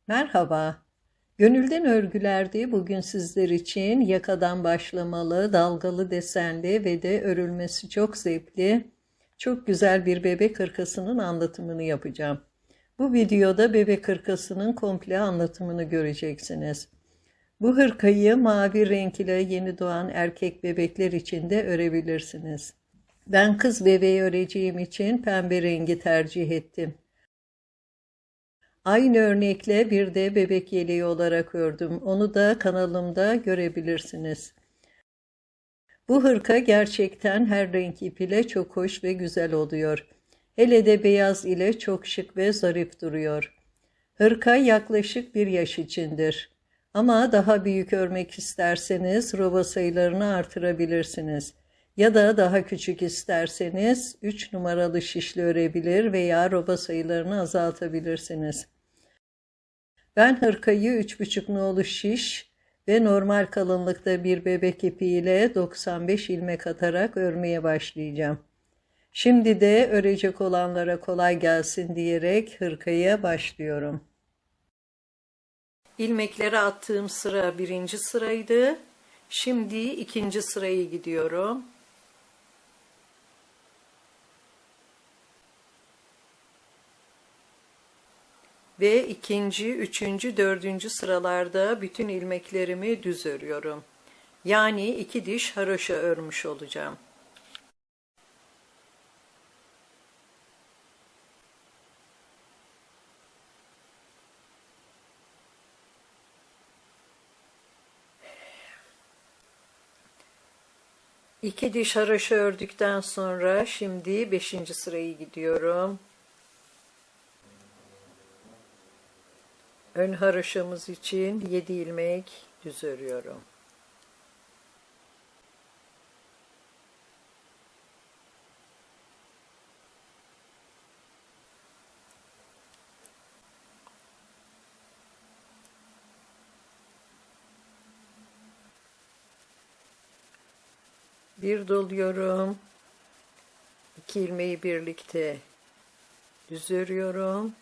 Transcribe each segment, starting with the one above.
Merhaba. Gönülden Örgüler'de bugün sizler için yakadan başlamalı, dalgalı desenli ve de örülmesi çok zevkli, çok güzel bir bebek hırkasının anlatımını yapacağım. Bu videoda bebek hırkasının komple anlatımını göreceksiniz. Bu hırkayı mavi renk ile yeni doğan erkek bebekler için de örebilirsiniz. Ben kız bebeği öreceğim için pembe rengi tercih ettim. Aynı örnekle bir de bebek yeleği olarak ördüm. Onu da kanalımda görebilirsiniz. Bu hırka gerçekten her renk ip ile çok hoş ve güzel oluyor. Hele de beyaz ile çok şık ve zarif duruyor. Hırka yaklaşık 1 yaş içindir. Ama daha büyük örmek isterseniz roba sayılarını artırabilirsiniz. Ya da daha küçük isterseniz 3 numaralı şişle örebilir veya roba sayılarını azaltabilirsiniz. Ben hırkayı 3,5 nolu şiş ve normal kalınlıkta bir bebek ipiyle 95 ilmek atarak örmeye başlayacağım. Şimdi de örecek olanlara kolay gelsin diyerek hırkaya başlıyorum. İlmekleri attığım sıra 1. sıraydı. Şimdi 2. sıraya gidiyorum. Ve 2., 3., 4. sıralarda bütün ilmeklerimi düz örüyorum. Yani 2 diş haroşa örmüş olacağım. İki diş haroşa ördükten sonra şimdi 5. sıraya gidiyorum. Ön haroşamız için 7 ilmek düz örüyorum. Bir doluyorum. 2 ilmeği birlikte düz örüyorum.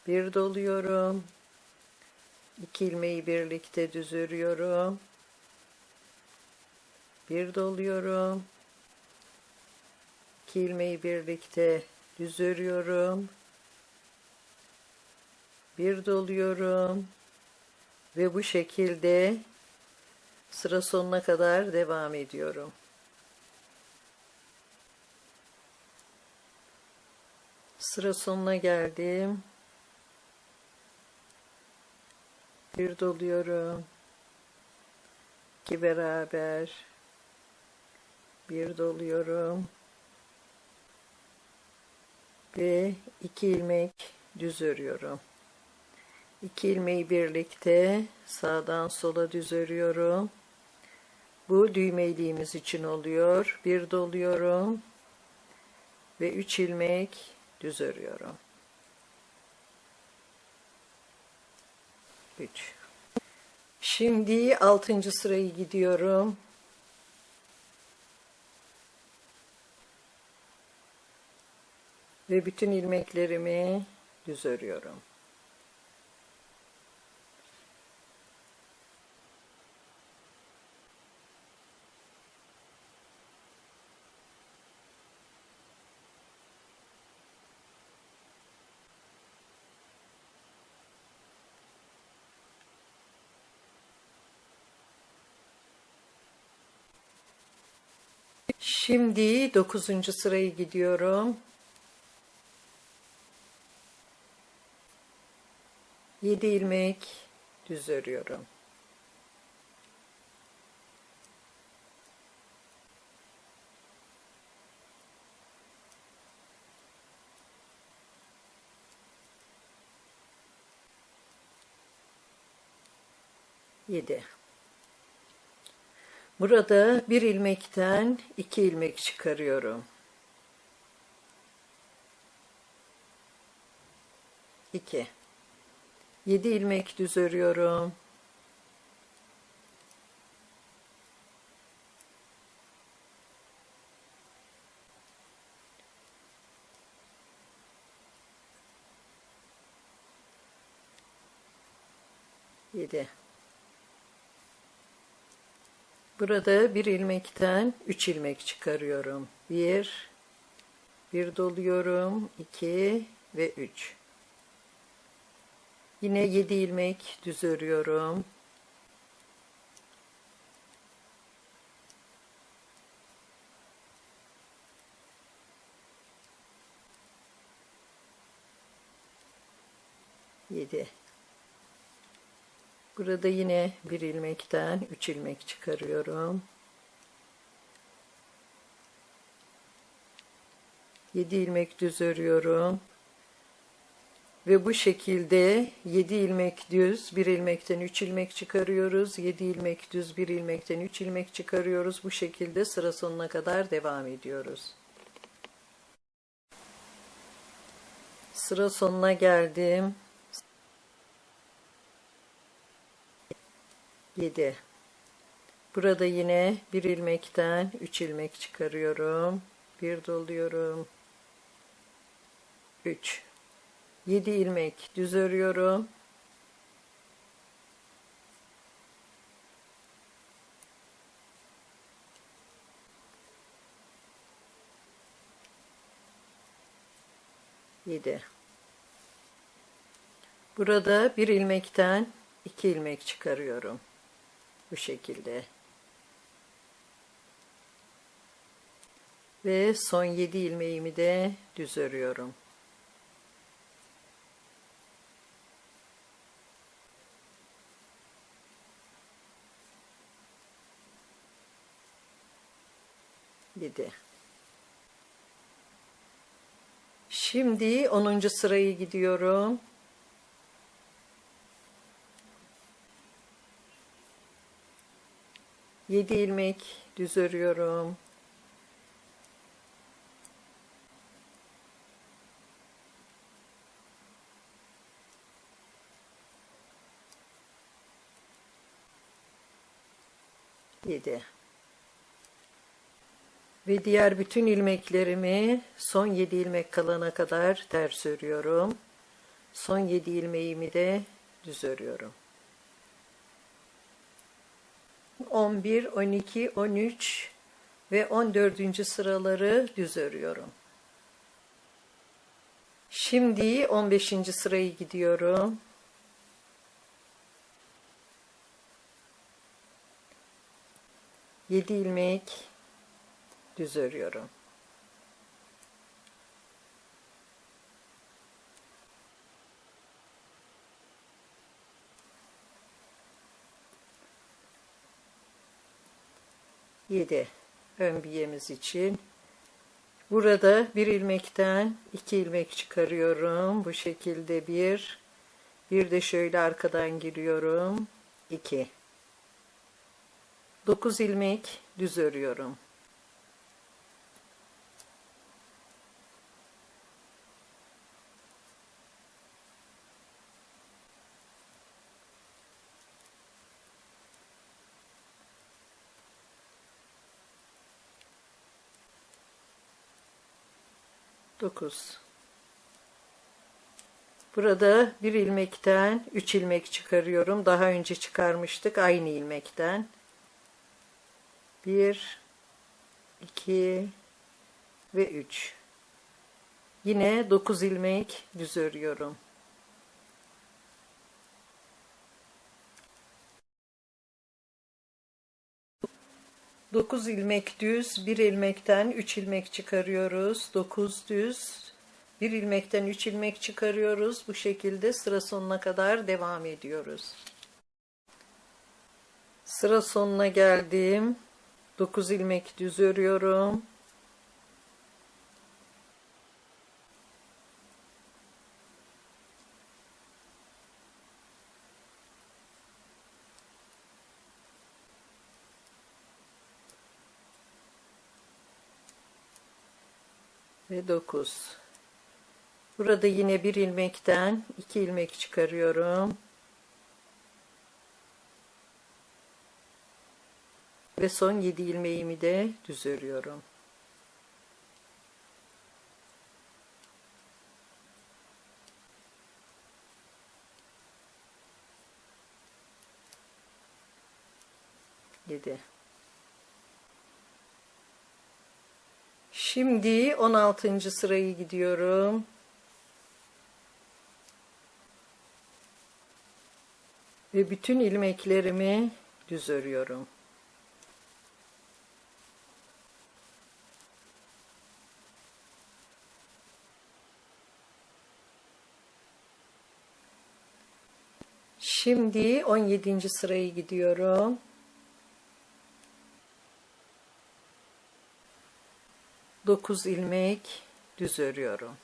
Bir doluyorum. 2 ilmeği birlikte düz örüyorum. Bir doluyorum. 2 ilmeği birlikte düz örüyorum. Bir doluyorum. Ve bu şekilde sıra sonuna kadar devam ediyorum. Sıra sonuna geldim. Bir doluyorum. 2 beraber. Bir doluyorum. Ve 2 ilmek düz örüyorum. 2 ilmeği birlikte sağdan sola düz örüyorum. Bu düğmeliğimiz için oluyor. Bir doluyorum. Ve 3 ilmek düz örüyorum. 3. Şimdi 6. sıraya gidiyorum. Ve bütün ilmeklerimi düz örüyorum. Şimdi 9. sıraya gidiyorum. 7 ilmek düz örüyorum. Burada bir ilmekten 2 ilmek çıkarıyorum. 2. 7 ilmek düz örüyorum. 7. Burada bir ilmekten 3 ilmek çıkarıyorum. 1 doluyorum, 2 ve 3. Yine 7 ilmek düz örüyorum. Yedi. Burada yine bir ilmekten 3 ilmek çıkarıyorum. 7 ilmek düz örüyorum. Ve bu şekilde 7 ilmek düz, bir ilmekten 3 ilmek çıkarıyoruz. 7 ilmek düz, bir ilmekten 3 ilmek çıkarıyoruz. Bu şekilde sıra sonuna kadar devam ediyoruz. Sıra sonuna geldim. 7. Burada yine bir ilmekten 3 ilmek çıkarıyorum. 1 doluyorum. 3. 7 ilmek düz örüyorum. Burada bir ilmekten 2 ilmek çıkarıyorum. Bu şekilde. Ve son 7 ilmeğimi de düz örüyorum. Şimdi 10. sırayı gidiyorum. Yedi ilmek düz örüyorum. Yedi. Ve diğer bütün ilmeklerimi son 7 ilmek kalana kadar ters örüyorum. Son 7 ilmeğimi de düz örüyorum. 11, 12, 13 ve 14. sıraları düz örüyorum. Şimdi 15. sırayı gidiyorum. 7 ilmek düz örüyorum. Yedi ön biyemiz için. Burada bir ilmekten 2 ilmek çıkarıyorum. Bu şekilde bir de şöyle arkadan giriyorum. 2. 9 ilmek düz örüyorum. Burada bir ilmekten 3 ilmek çıkarıyorum. Daha önce çıkarmıştık aynı ilmekten. 1, 2 ve 3. Yine 9 ilmek düz örüyorum. Dokuz ilmek düz, bir ilmekten 3 ilmek çıkarıyoruz. 9 düz, bir ilmekten 3 ilmek çıkarıyoruz. Bu şekilde sıra sonuna kadar devam ediyoruz. Sıra sonuna geldim. 9 ilmek düz örüyorum. Ve 9. Burada yine bir ilmekten 2 ilmek çıkarıyorum. Ve son 7 ilmeğimi de düz örüyorum. 7. Şimdi 16. sırayı gidiyorum. Ve bütün ilmeklerimi düz örüyorum. Şimdi 17. sırayı gidiyorum. 9 ilmek düz örüyorum.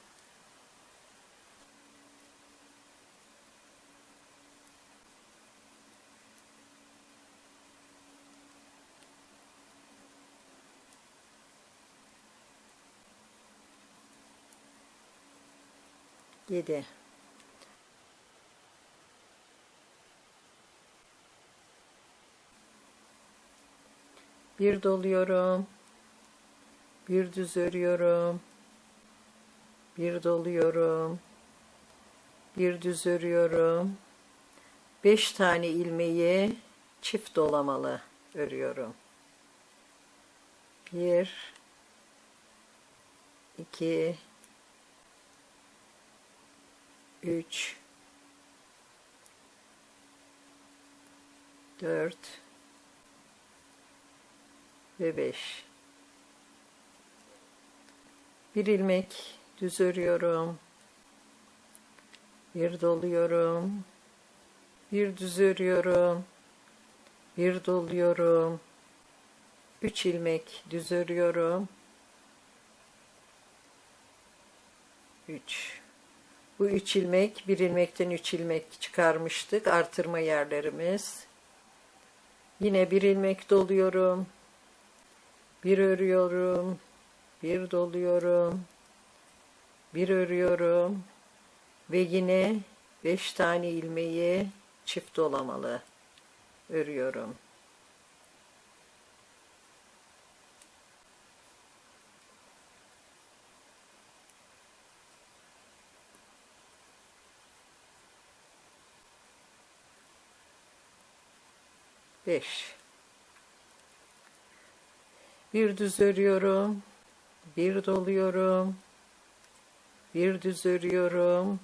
Yedi. Bir doluyorum. Bir düz örüyorum. Bir doluyorum. Bir düz örüyorum. 5 tane ilmeği çift dolamalı örüyorum. 1 2 3 4 ve 5. Bir ilmek düz örüyorum. Bir doluyorum. Bir düz örüyorum. Bir doluyorum. 3 ilmek düz örüyorum. 3. Bu 3 ilmek, bir ilmekten 3 ilmek çıkarmıştık. Artırma yerlerimiz. Yine bir ilmek doluyorum. Bir örüyorum. Bir doluyorum. Bir örüyorum. Ve yine 5 tane ilmeği çift dolamalı örüyorum. Beş. Bir düz örüyorum. Bir doluyorum. Bir düz örüyorum.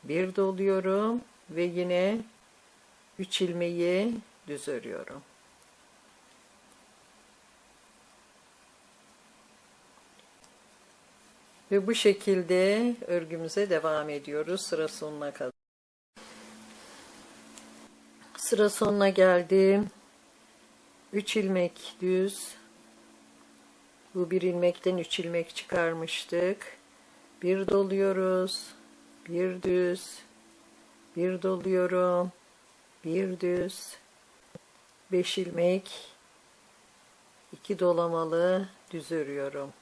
Bir doluyorum ve yine 3 ilmeği düz örüyorum. Ve bu şekilde örgümüze devam ediyoruz sıra sonuna kadar. Sıra sonuna geldim. 3 ilmek düz. Bu bir ilmekten 3 ilmek çıkarmıştık. Bir doluyoruz. Bir düz. Bir doluyorum. Bir düz. 5 ilmek. 2 dolamalı düz örüyorum.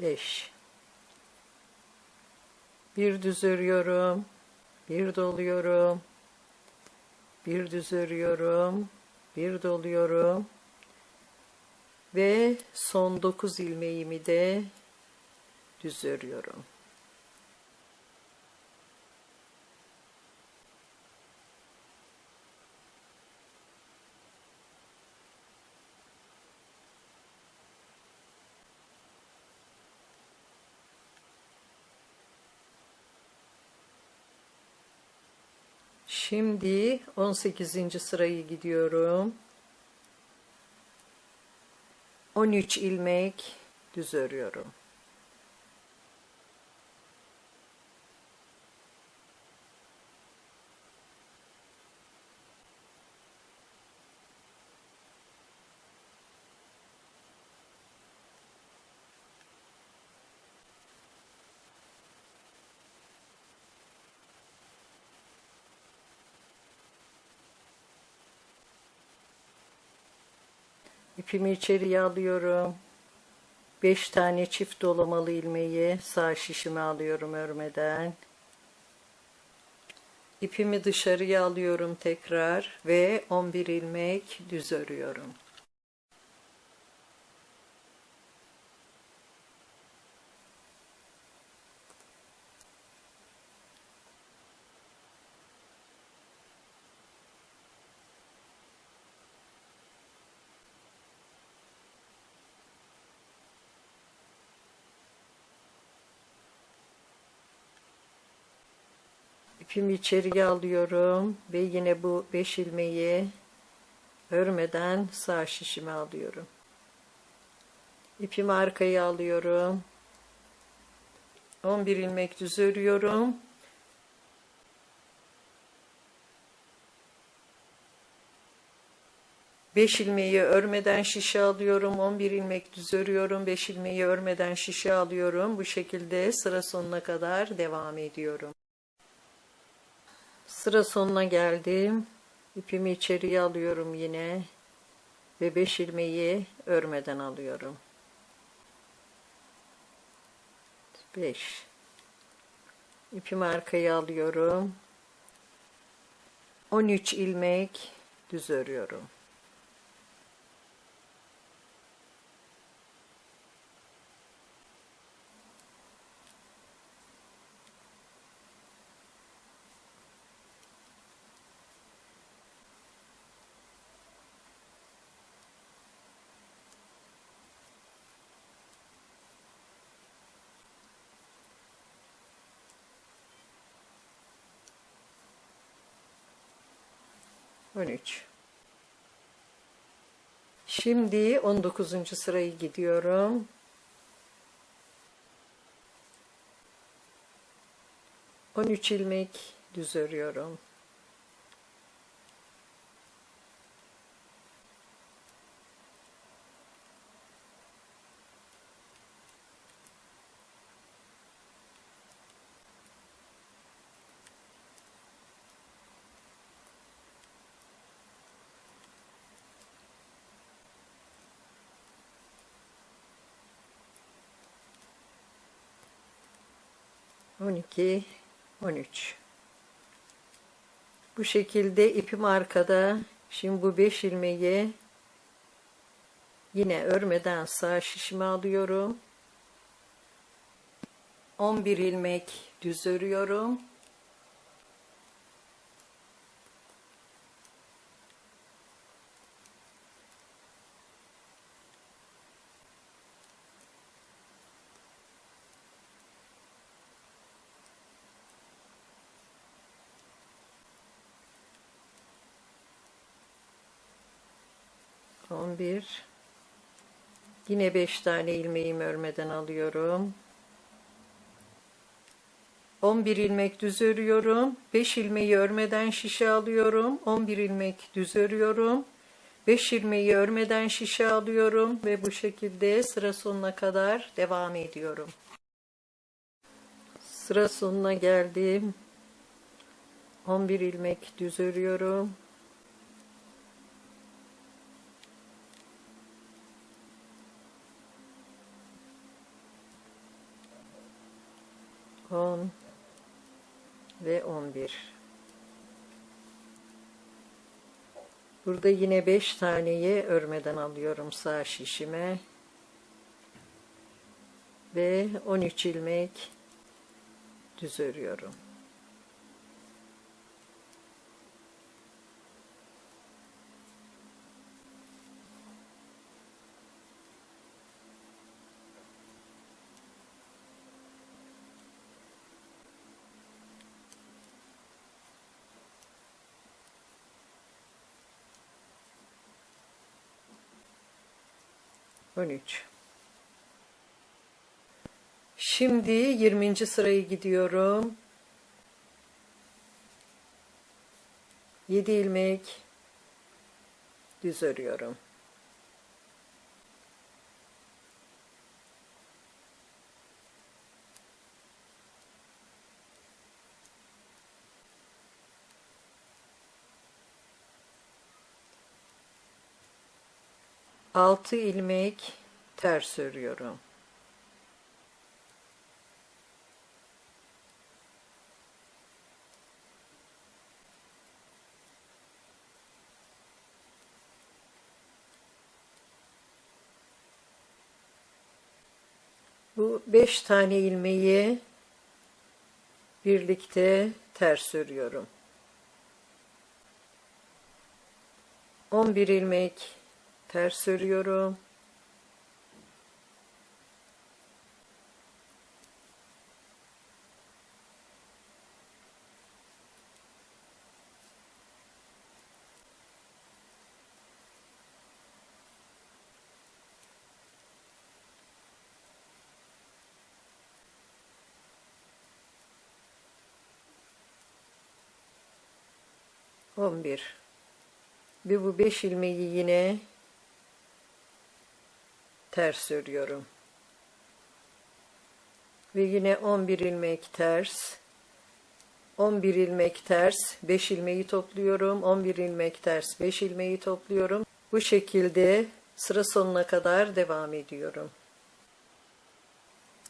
Beş. Bir düz örüyorum. Bir doluyorum. Bir düz örüyorum. Bir doluyorum. Ve son 9 ilmeğimi de düz örüyorum. Şimdi 18. sırayı gidiyorum. 13 ilmek düz örüyorum. İpimi içeriye alıyorum. 5 tane çift dolamalı ilmeği sağ şişime alıyorum örmeden. İpimi dışarıya alıyorum tekrar ve 11 ilmek düz örüyorum. İpimi içeriye alıyorum ve yine bu 5 ilmeği örmeden sağ şişime alıyorum. İpimi arkaya alıyorum. 11 ilmek düz örüyorum. Beş ilmeği örmeden şişe alıyorum. 11 ilmek düz örüyorum. 5 ilmeği örmeden şişe alıyorum. Bu şekilde sıra sonuna kadar devam ediyorum. Sıra sonuna geldim. İpimi içeriye alıyorum yine. Ve 5 ilmeği örmeden alıyorum. 5. İpimi arkaya alıyorum. 13 ilmek düz örüyorum. Şimdi 19. sırayı gidiyorum. 13 ilmek düz örüyorum. On iki, 13. Bu şekilde ipim arkada. Şimdi bu 5 ilmeği yine örmeden sağ şişime alıyorum. 11 ilmek düz örüyorum. On bir. Yine 5 tane ilmeğimi örmeden alıyorum. 11 ilmek düz örüyorum. 5 ilmeği örmeden şişe alıyorum. 11 ilmek düz örüyorum. 5 ilmeği örmeden şişe alıyorum ve bu şekilde sıra sonuna kadar devam ediyorum. Sıra sonuna geldim. 11 ilmek düz örüyorum. On ve 11. Burada yine 5 taneyi örmeden alıyorum sağ şişime ve 13 ilmek düz örüyorum. Şimdi 20. sırayı gidiyorum. 7 ilmek düz örüyorum. Altı ilmek ters örüyorum. Bu 5 tane ilmeği birlikte ters örüyorum. 11 ilmek ters örüyorum. 11 ve bu 5 ilmeği yine ters örüyorum. Ve yine 11 ilmek ters, 11 ilmek ters, 5 ilmeği topluyorum, 11 ilmek ters, 5 ilmeği topluyorum. Bu şekilde sıra sonuna kadar devam ediyorum.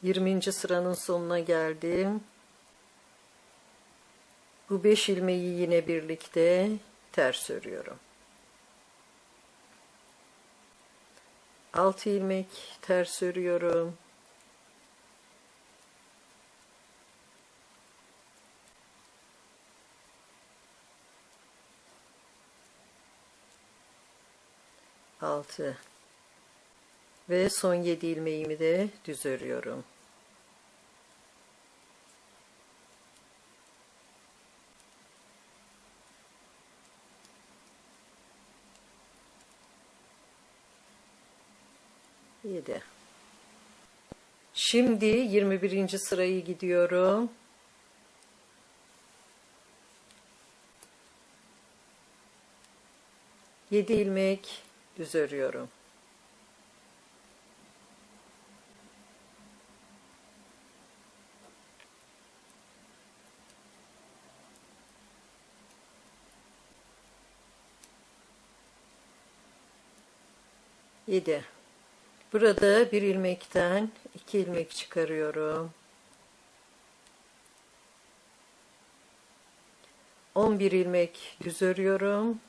20. sıranın sonuna geldim. Bu 5 ilmeği yine birlikte ters örüyorum. 6 ilmek ters örüyorum. 6 ve son 7 ilmeğimi de düz örüyorum. Yedi. Şimdi 21. sırayı gidiyorum. Yedi ilmek düz örüyorum. Yedi. Burada bir ilmekten 2 ilmek çıkarıyorum. 11 ilmek düz örüyorum.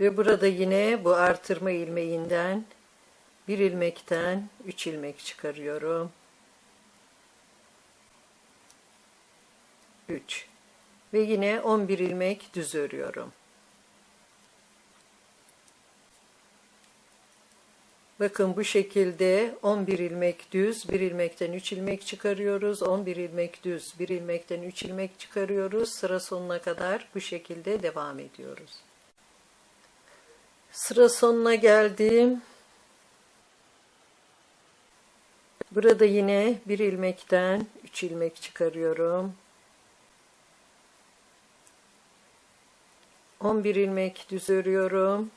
Ve burada yine bu artırma ilmeğinden bir ilmekten 3 ilmek çıkarıyorum. 3 ve yine 11 ilmek düz örüyorum. Bakın bu şekilde 11 ilmek düz, bir ilmekten 3 ilmek çıkarıyoruz. 11 ilmek düz, bir ilmekten 3 ilmek çıkarıyoruz. Sıra sonuna kadar bu şekilde devam ediyoruz. Sıra sonuna geldim. Burada yine bir ilmekten 3 ilmek çıkarıyorum. 11 ilmek düz örüyorum.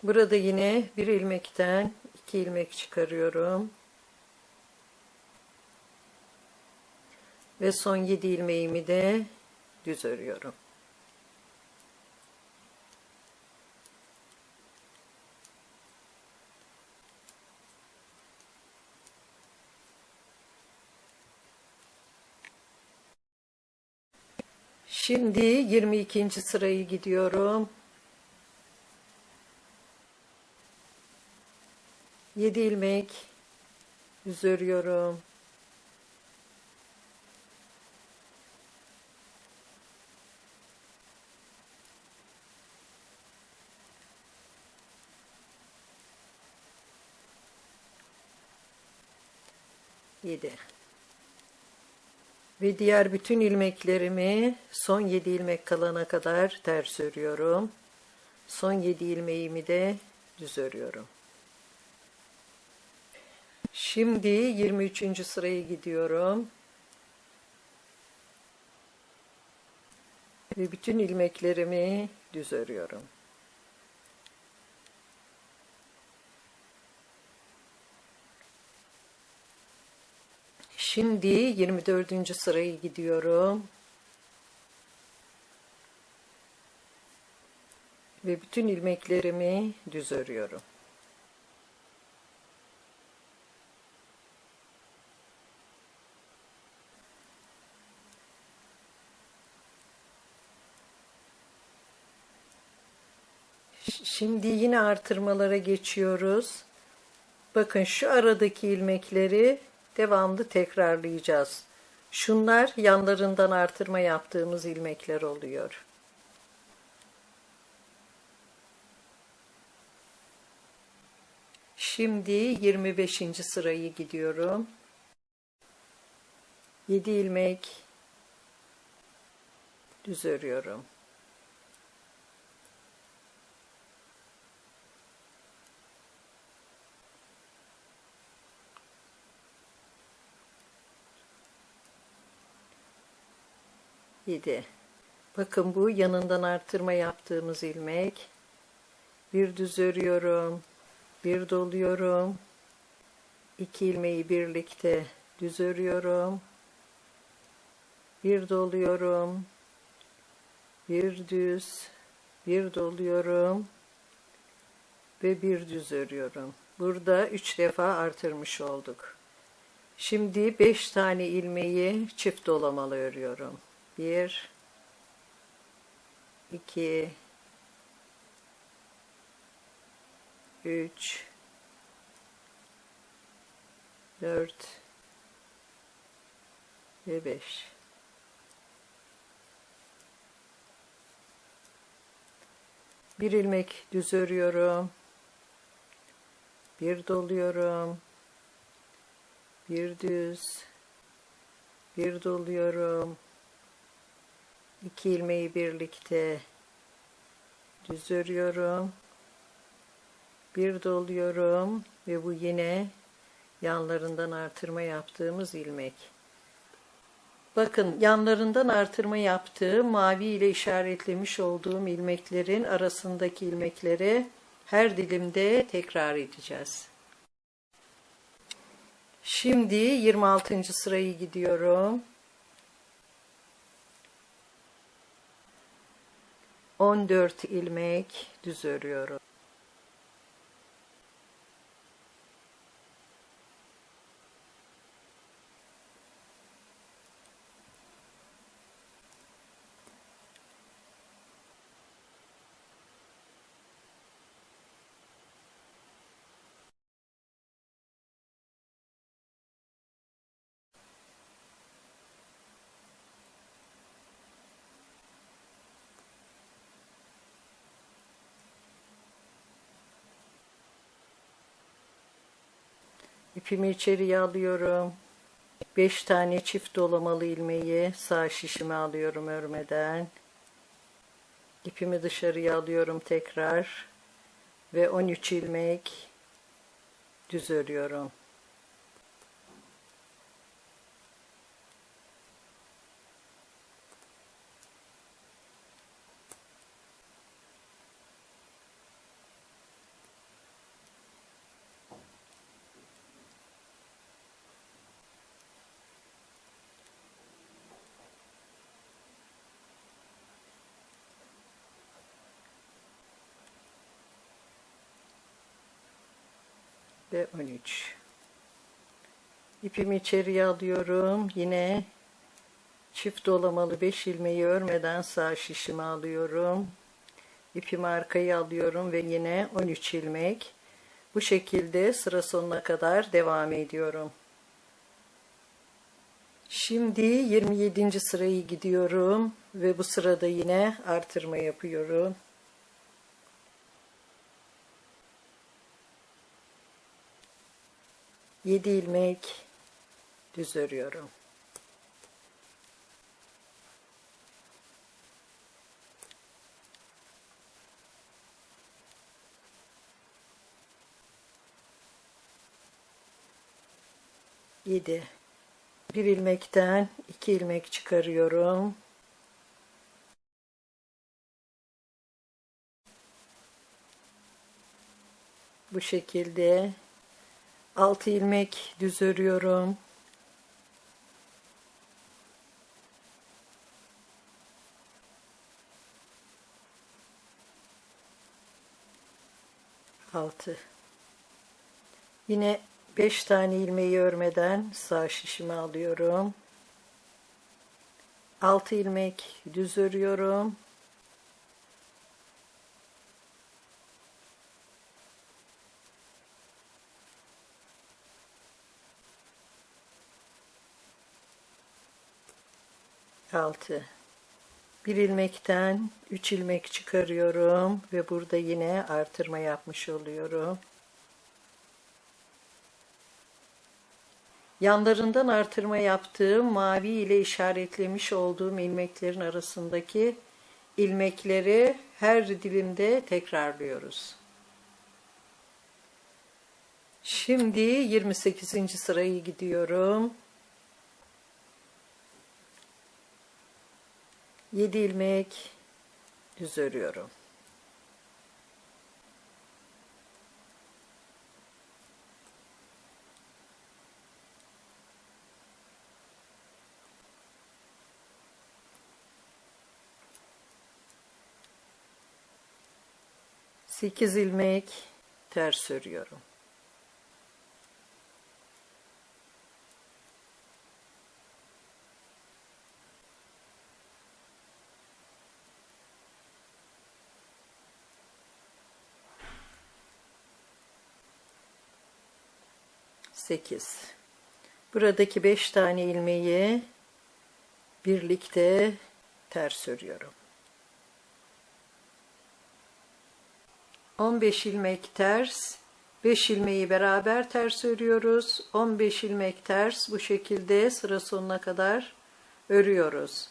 Burada yine bir ilmekten 2 ilmek çıkarıyorum. Ve son 7 ilmeğimi de düz örüyorum. Şimdi 22. sırayı gidiyorum. 7 ilmek düz örüyorum. Ve diğer bütün ilmeklerimi son 7 ilmek kalana kadar ters örüyorum. Son 7 ilmeğimi de düz örüyorum. Şimdi 23. sıraya gidiyorum. Ve bütün ilmeklerimi düz örüyorum. Şimdi 24. sıraya gidiyorum. Ve bütün ilmeklerimi düz örüyorum. Şimdi yine artırmalara geçiyoruz. Bakın şu aradaki ilmekleri devamlı tekrarlayacağız. Şunlar yanlarından artırma yaptığımız ilmekler oluyor. Şimdi 25. sırayı gidiyorum. 7 ilmek düz örüyorum. Yedi. Bakın bu yanından artırma yaptığımız ilmek. Bir düz örüyorum. Bir doluyorum. 2 ilmeği birlikte düz örüyorum. Bir doluyorum. Bir düz, bir doluyorum ve bir düz örüyorum. Burada 3 defa artırmış olduk. Şimdi 5 tane ilmeği çift dolamalı örüyorum. 1 2 3 4 ve 5. Bir ilmek düz örüyorum. Bir doluyorum. Bir düz. Bir doluyorum. 2 ilmeği birlikte düz örüyorum. Bir doluyorum ve bu yine yanlarından artırma yaptığımız ilmek. Bakın yanlarından artırma yaptığım mavi ile işaretlemiş olduğum ilmeklerin arasındaki ilmekleri her dilimde tekrar edeceğiz. Şimdi 26. sırayı gidiyorum. 14 ilmek düz örüyorum. İpimi içeriye alıyorum. 5 tane çift dolamalı ilmeği sağ şişime alıyorum örmeden. İpimi dışarıya alıyorum tekrar ve 13 ilmek düz örüyorum. Ve 13. İpimi içeriye alıyorum. Yine çift dolamalı 5 ilmeği örmeden sağ şişime alıyorum. İpimi arkaya alıyorum ve yine 13 ilmek. Bu şekilde sıra sonuna kadar devam ediyorum. Şimdi 27. sırayı gidiyorum ve bu sırada yine artırma yapıyorum. 7 ilmek düz örüyorum. Yedi. Bir ilmekten 2 ilmek çıkarıyorum. Bu şekilde 6 ilmek düz örüyorum. Altı. Yine 5 tane ilmeği örmeden sağ şişime alıyorum. 6 ilmek düz örüyorum. 6. Bir ilmekten 3 ilmek çıkarıyorum ve burada yine artırma yapmış oluyorum. Yanlarından artırma yaptığım mavi ile işaretlemiş olduğum ilmeklerin arasındaki ilmekleri her dilimde tekrarlıyoruz. Şimdi 28. sırayı gidiyorum. 7 ilmek düz örüyorum. Sekiz ilmek ters örüyorum. Sekiz. Buradaki 5 tane ilmeği birlikte ters örüyorum. 15 ilmek ters, 5 ilmeği beraber ters örüyoruz. 15 ilmek ters bu şekilde sıra sonuna kadar örüyoruz.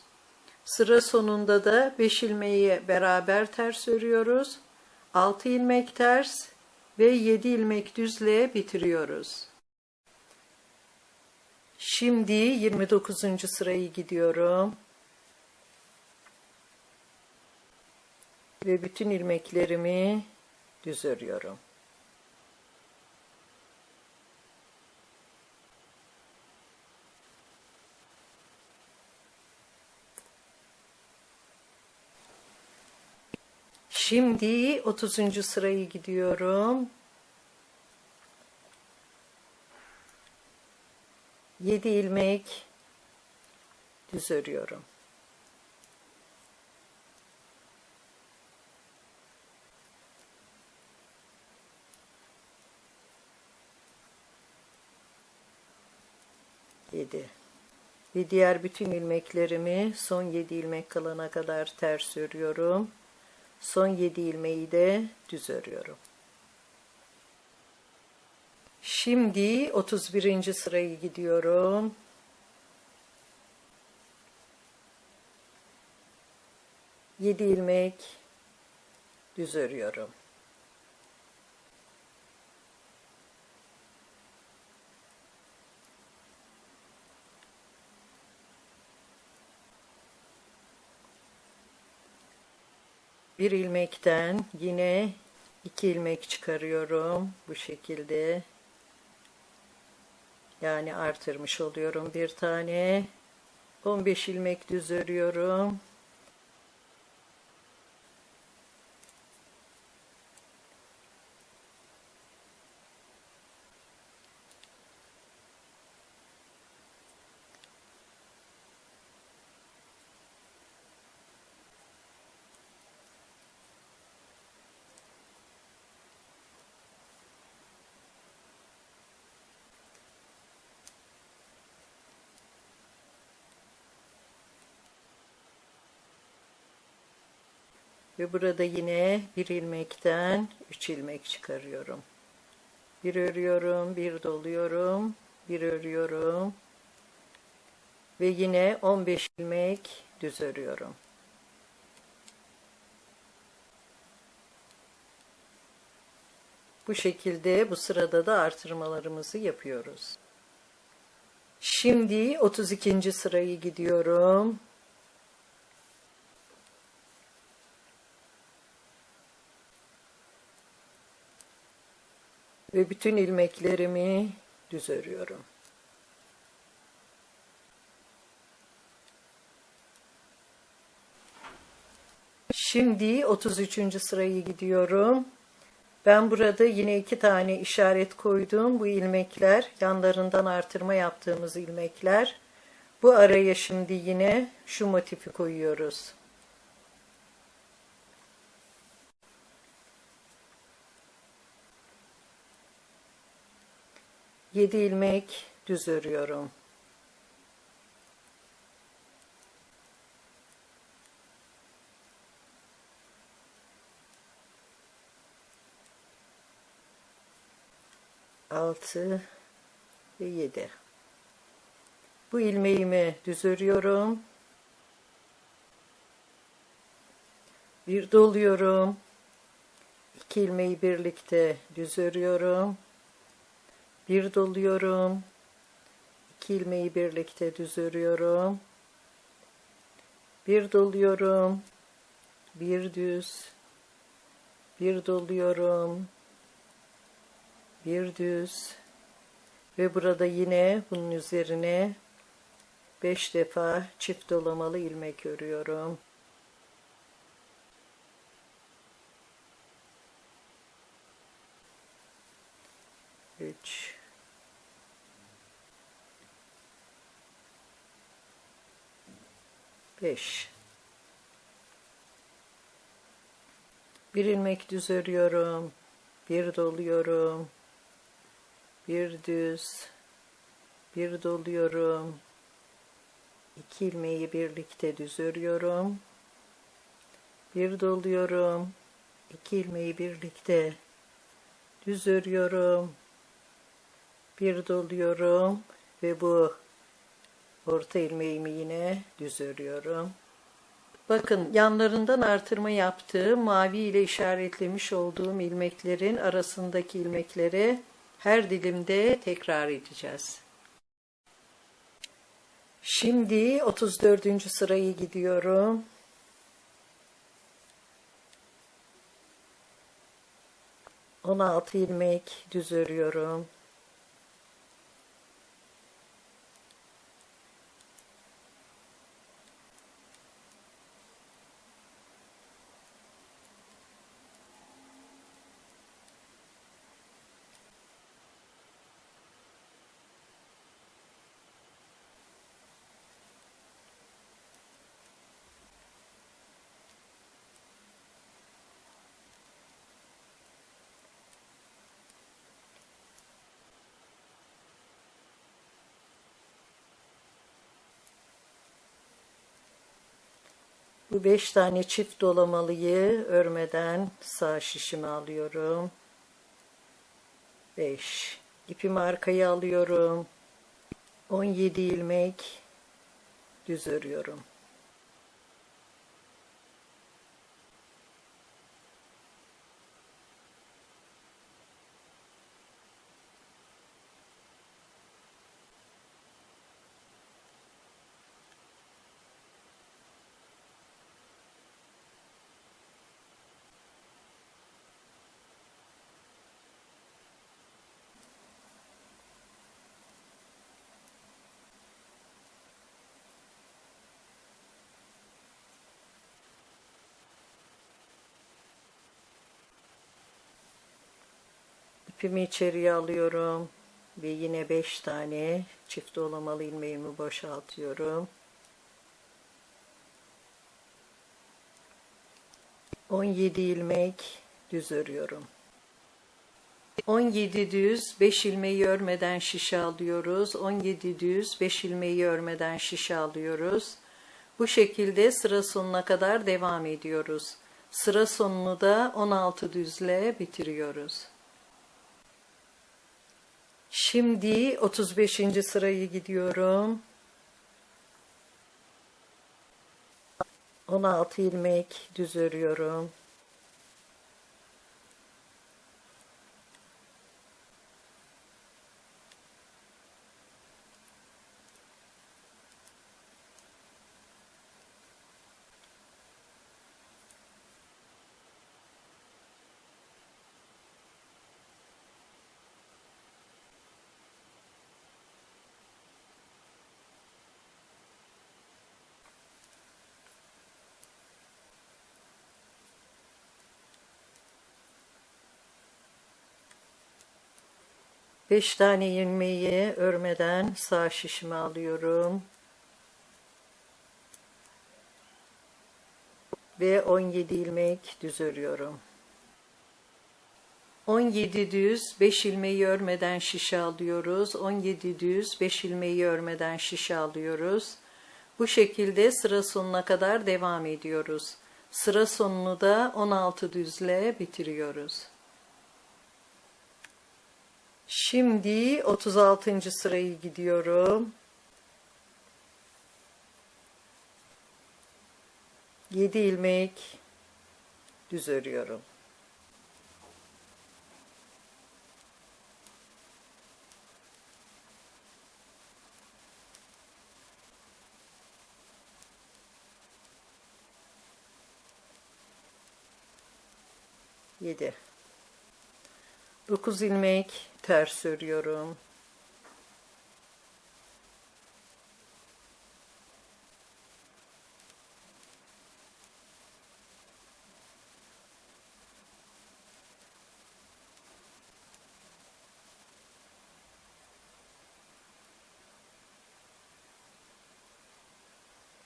Sıra sonunda da 5 ilmeği beraber ters örüyoruz. 6 ilmek ters ve 7 ilmek düzle bitiriyoruz. Şimdi 29. sırayı gidiyorum. Ve bütün ilmeklerimi düz örüyorum. Şimdi 30. sırayı gidiyorum. 7 ilmek düz örüyorum. Ve diğer bütün ilmeklerimi son 7 ilmek kalana kadar ters örüyorum. Son 7 ilmeği de düz örüyorum. Şimdi 31. sırayı gidiyorum. 7 ilmek düz örüyorum. Bir ilmekten yine 2 ilmek çıkarıyorum bu şekilde. Yani artırmış oluyorum bir tane. 15 ilmek düz örüyorum. Ve burada yine bir ilmekten 3 ilmek çıkarıyorum. Bir örüyorum, bir doluyorum, bir örüyorum. Ve yine 15 ilmek düz örüyorum. Bu şekilde bu sırada da artırmalarımızı yapıyoruz. Şimdi 32. sırayı gidiyorum. Ve bütün ilmeklerimi düz örüyorum. Şimdi 33. sırayı gidiyorum. Ben burada yine 2 tane işaret koydum. Bu ilmekler yanlarından artırma yaptığımız ilmekler. Bu araya şimdi yine şu motifi koyuyoruz. 7 ilmek düz örüyorum. 6 ve 7. Bu ilmeğimi düz örüyorum. Bir doluyorum. 2 ilmeği birlikte düz örüyorum. Bir doluyorum. 2 ilmeği birlikte düz örüyorum. Bir doluyorum. Bir düz. Bir doluyorum. Bir düz. Ve burada yine bunun üzerine 5 defa çift dolamalı ilmek örüyorum. Üç, 5. Bir ilmek düz örüyorum. Bir doluyorum. Bir düz. Bir doluyorum. 2 ilmeği birlikte düz örüyorum. Bir doluyorum. 2 ilmeği birlikte düz örüyorum. Bir doluyorum ve bu orta ilmeğimi yine düz örüyorum. Bakın yanlarından artırma yaptığım mavi ile işaretlemiş olduğum ilmeklerin arasındaki ilmekleri her dilimde tekrar edeceğiz. Şimdi 34. sırayı gidiyorum. On 16 ilmek düz örüyorum. Bu 5 tane çift dolamalıyı örmeden sağ şişimi alıyorum. 5. İpimi arkaya alıyorum. 17 ilmek düz örüyorum. İpimi içeriye alıyorum ve yine 5 tane çift dolamalı ilmeğimi boşaltıyorum. 17 ilmek düz örüyorum. 17 düz 5 ilmeği örmeden şişe alıyoruz. 17 düz 5 ilmeği örmeden şişe alıyoruz. Bu şekilde sıra sonuna kadar devam ediyoruz. Sıra sonunu da 16 düzle bitiriyoruz. Şimdi 35. sırayı gidiyorum. 16 ilmek düz örüyorum. Beş tane ilmeği örmeden sağ şişimi alıyorum. Ve 17 ilmek düz örüyorum. 17 düz 5 ilmeği örmeden şişe alıyoruz. 17 düz 5 ilmeği örmeden şişe alıyoruz. Bu şekilde sıra sonuna kadar devam ediyoruz. Sıra sonunu da 16 düzle bitiriyoruz. Şimdi 36. sırayı gidiyorum. 7 ilmek düz örüyorum. Yedi. 9 ilmek ters örüyorum.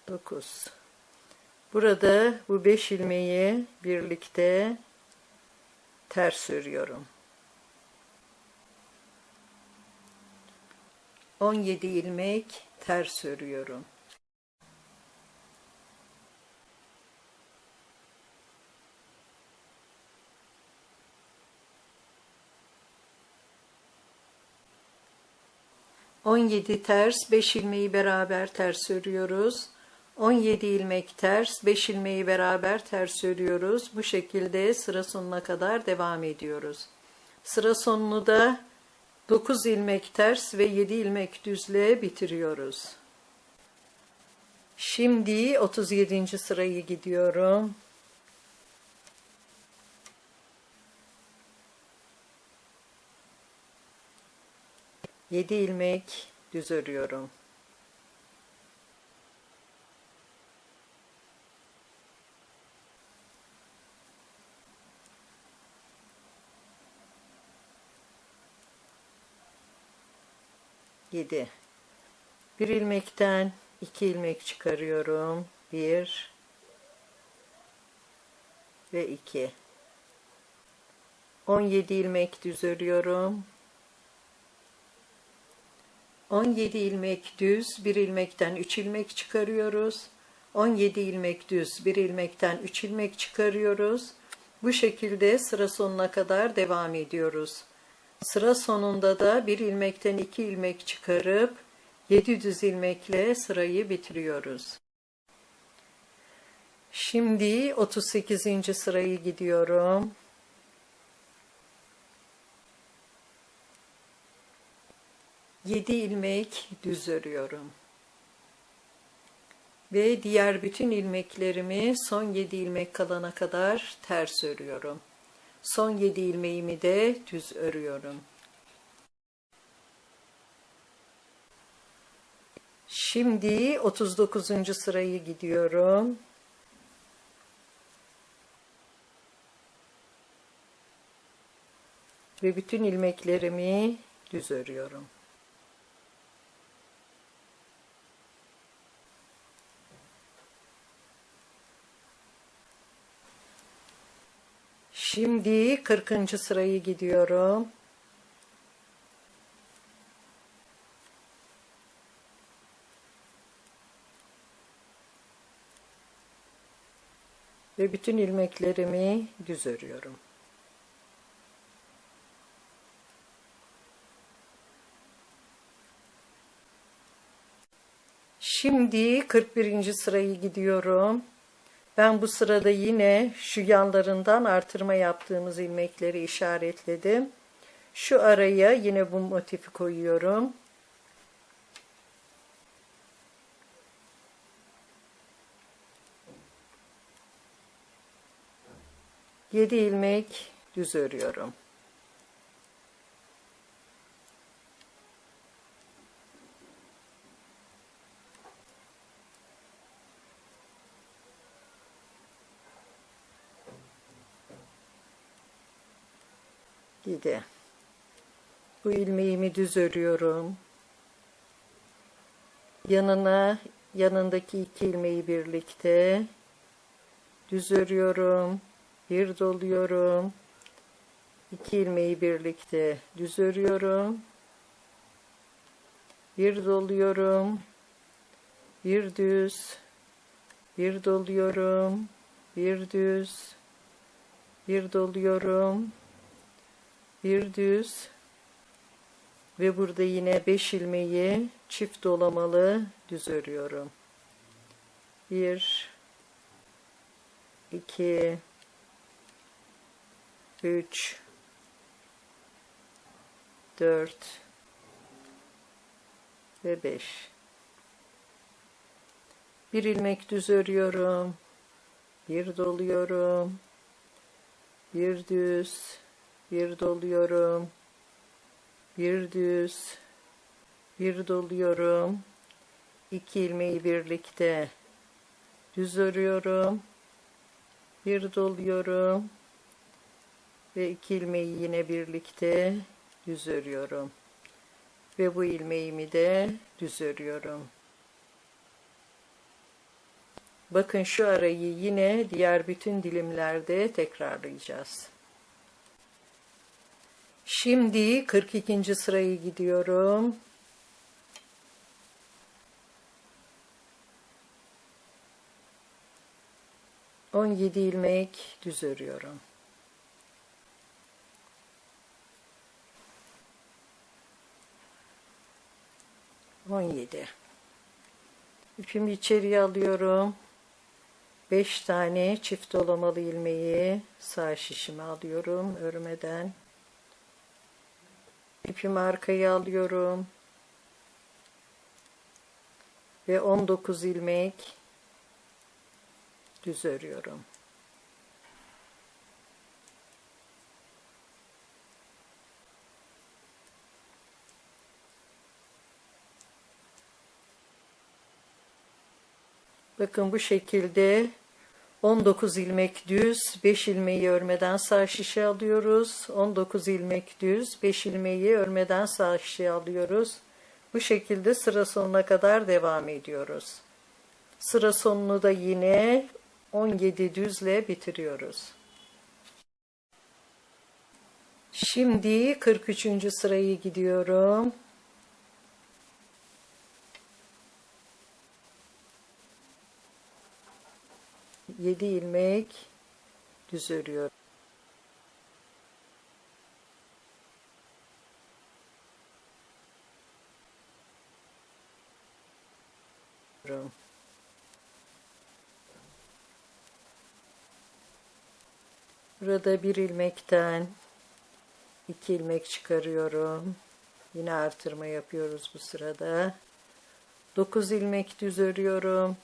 Dokuz. Burada bu 5 ilmeği birlikte ters örüyorum. 17 ilmek ters örüyorum. On yedi ters, 5 ilmeği beraber ters örüyoruz. 17 ilmek ters, 5 ilmeği beraber ters örüyoruz. Bu şekilde sıra sonuna kadar devam ediyoruz. Sıra sonunu da 9 ilmek ters ve 7 ilmek düzle bitiriyoruz. Şimdi 37. sırayı gidiyorum. Yedi ilmek düz örüyorum. Yedi. Bir ilmekten 2 ilmek çıkarıyorum. 1 ve 2. 17 ilmek düz örüyorum. 17 ilmek düz, bir ilmekten 3 ilmek çıkarıyoruz. 17 ilmek düz, bir ilmekten 3 ilmek çıkarıyoruz. Bu şekilde sıra sonuna kadar devam ediyoruz. Sıra sonunda da bir ilmekten 2 ilmek çıkarıp 7 düz ilmekle sırayı bitiriyoruz. Şimdi 38. sırayı gidiyorum. Yedi ilmek düz örüyorum. Ve diğer bütün ilmeklerimi son 7 ilmek kalana kadar ters örüyorum. Son 7 ilmeğimi de düz örüyorum. Şimdi 39. sırayı gidiyorum. Ve bütün ilmeklerimi düz örüyorum. Şimdi 40. sırayı gidiyorum. Ve bütün ilmeklerimi düz örüyorum. Şimdi 41. sırayı gidiyorum. Ben bu sırada yine şu yanlarından artırma yaptığımız ilmekleri işaretledim. Şu araya yine bu motifi koyuyorum. Yedi ilmek düz örüyorum. Yedi. Bu ilmeğimi düz örüyorum. Yanındaki 2 ilmeği birlikte düz örüyorum. Bir doluyorum. 2 ilmeği birlikte düz örüyorum. Bir doluyorum. Bir düz. Bir doluyorum. Bir düz. Bir doluyorum. Bir düz. Ve burada yine 5 ilmeği çift dolamalı düz örüyorum. 1 2 3 4 ve 5. Bir ilmek düz örüyorum. Bir doluyorum. Bir düz, bir doluyorum. Bir düz, bir doluyorum. 2 ilmeği birlikte düz örüyorum. Bir doluyorum ve 2 ilmeği yine birlikte düz örüyorum. Ve bu ilmeğimi de düz örüyorum. Bakın şu arayı yine diğer bütün dilimlerde tekrarlayacağız. Şimdi 42. sırayı gidiyorum. On 17 ilmek düz örüyorum. İpimi içeriye alıyorum. 5 tane çift dolamalı ilmeği sağ şişime alıyorum örmeden. İpimi arkaya alıyorum. Ve 19 ilmek düz örüyorum. Bakın bu şekilde 19 ilmek düz, 5 ilmeği örmeden sağ şişe alıyoruz. 19 ilmek düz, 5 ilmeği örmeden sağ şişe alıyoruz. Bu şekilde sıra sonuna kadar devam ediyoruz. Sıra sonunu da yine 17 düzle bitiriyoruz. Şimdi 43. sırayı gidiyorum. 7 ilmek düz örüyorum. Burada bir ilmekten 2 ilmek çıkarıyorum. Yine artırma yapıyoruz bu sırada. 9 ilmek düz örüyorum.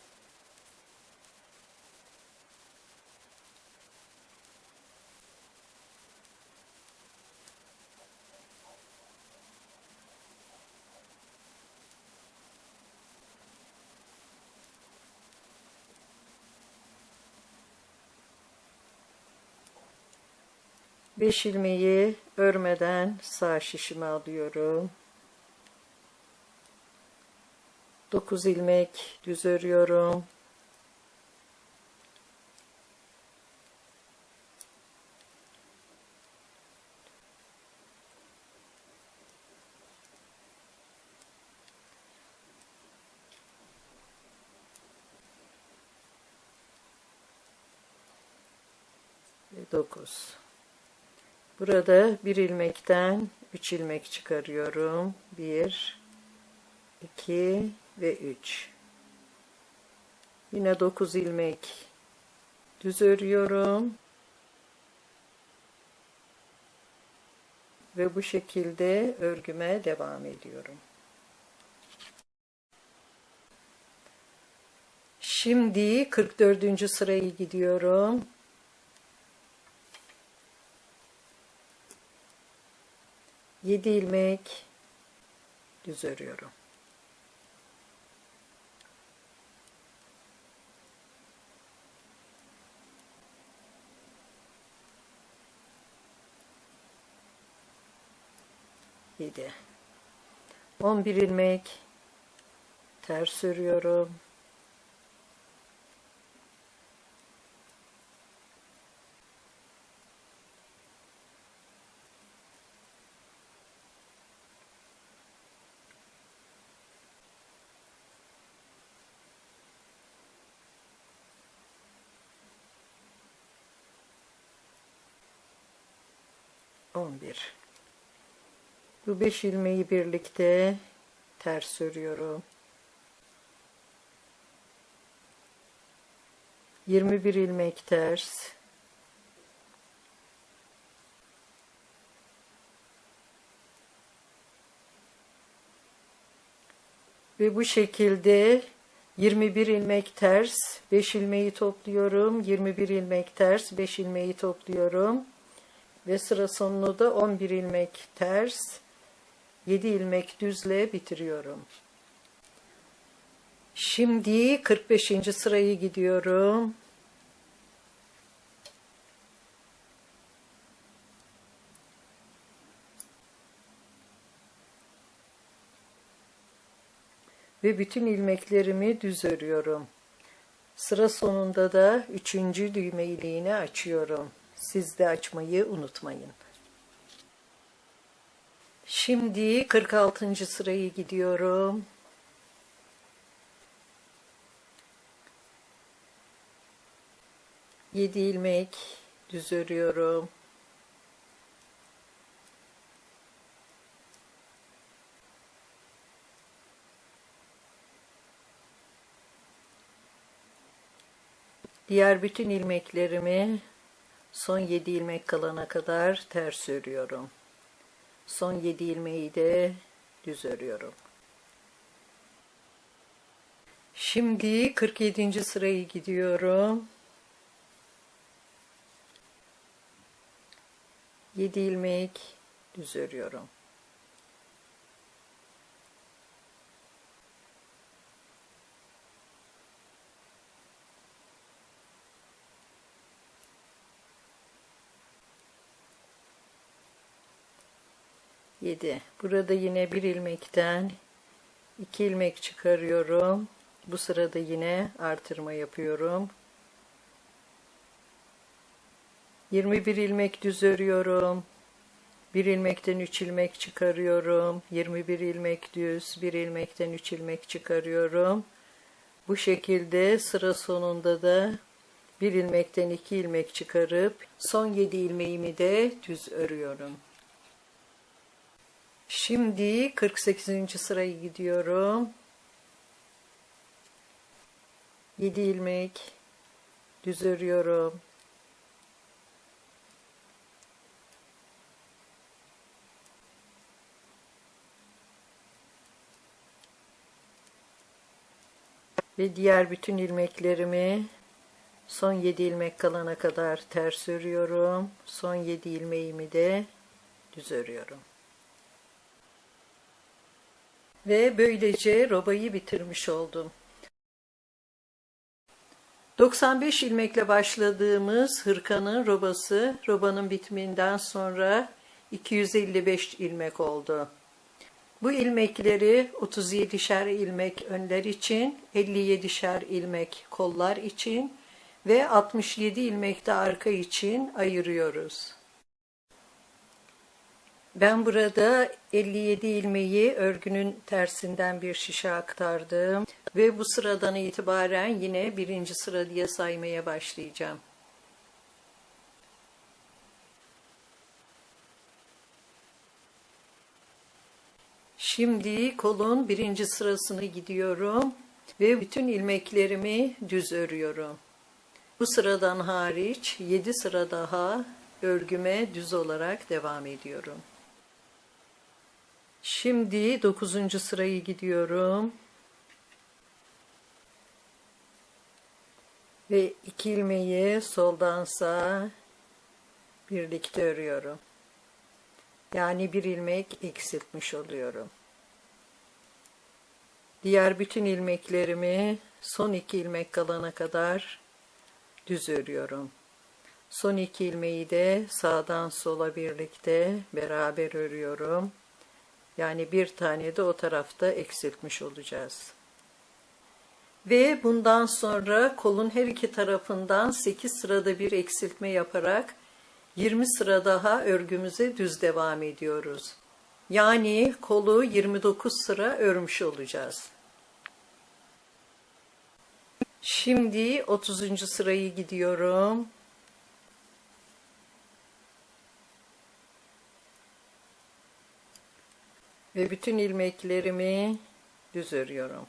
Beş ilmeği örmeden sağ şişime alıyorum. 9 ilmek düz örüyorum. Ve 9. Burada bir ilmekten 3 ilmek çıkarıyorum. 1 2 ve 3. Yine 9 ilmek düz örüyorum. Ve bu şekilde örgüme devam ediyorum. Şimdi 44. sırayı gidiyorum. 7 ilmek düz örüyorum. Yedi. 11 ilmek ters örüyorum. On bir. Bu 5 ilmeği birlikte ters örüyorum. 21 ilmek ters. Ve bu şekilde 21 ilmek ters, 5 ilmeği topluyorum. 21 ilmek ters, 5 ilmeği topluyorum. Ve sıra sonunu da 11 ilmek ters, 7 ilmek düzle bitiriyorum. Şimdi 45. sırayı gidiyorum. Ve bütün ilmeklerimi düz örüyorum. Sıra sonunda da 3. düğme iliğini açıyorum. Siz de açmayı unutmayın. Şimdi 46. sırayı gidiyorum. Yedi ilmek düz örüyorum. Diğer bütün ilmeklerimi son 7 ilmek kalana kadar ters örüyorum. Son 7 ilmeği de düz örüyorum. Şimdi 47. sırayı gidiyorum. 7 ilmek düz örüyorum. Burada yine bir ilmekten 2 ilmek çıkarıyorum. Bu sırada yine artırma yapıyorum. 21 ilmek düz örüyorum. Bir ilmekten 3 ilmek çıkarıyorum. 21 ilmek düz, bir ilmekten 3 ilmek çıkarıyorum. Bu şekilde sıra sonunda da bir ilmekten 2 ilmek çıkarıp son 7 ilmeğimi de düz örüyorum. Şimdi 48. sırayı gidiyorum. 7 ilmek düz örüyorum. Ve diğer bütün ilmeklerimi son 7 ilmek kalana kadar ters örüyorum. Son 7 ilmeğimi de düz örüyorum. Ve böylece robayı bitirmiş oldum. 95 ilmekle başladığımız hırkanın robası, robanın bitiminden sonra 255 ilmek oldu. Bu ilmekleri 37'şer ilmek önler için, 57'şer ilmek kollar için ve 67 ilmek de arka için ayırıyoruz. Ben burada 57 ilmeği örgünün tersinden bir şişe aktardım ve bu sıradan itibaren yine birinci sıra diye saymaya başlayacağım. Şimdi kolun birinci sırasını gidiyorum ve bütün ilmeklerimi düz örüyorum. Bu sıradan hariç 7 sıra daha örgüme düz olarak devam ediyorum. Şimdi 9. sırayı gidiyorum. Ve 2 ilmeği soldan sağa birlikte örüyorum. Yani bir ilmek eksiltmiş oluyorum. Diğer bütün ilmeklerimi son 2 ilmek kalana kadar düz örüyorum. Son 2 ilmeği de sağdan sola birlikte beraber örüyorum. Yani bir tane de o tarafta eksiltmiş olacağız. Ve bundan sonra kolun her iki tarafından 8 sırada bir eksiltme yaparak 20 sıra daha örgümüze düz devam ediyoruz. Yani kolu 29 sıra örmüş olacağız. Şimdi 30. sırayı gidiyorum. Ve bütün ilmeklerimi düz örüyorum.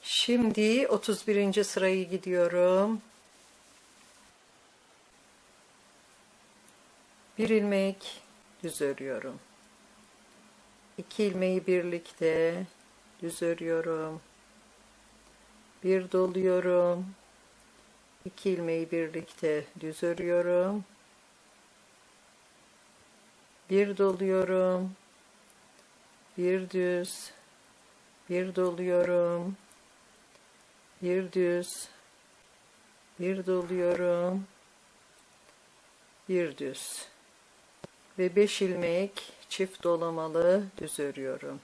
Şimdi 31. sırayı gidiyorum. Bir ilmek düz örüyorum. 2 ilmeği birlikte düz örüyorum. Bir doluyorum. 2 ilmeği birlikte düz örüyorum. Bir doluyorum. Bir düz. Bir doluyorum. Bir düz. Bir doluyorum. Bir düz. Ve 5 ilmek çift dolamalı düz örüyorum.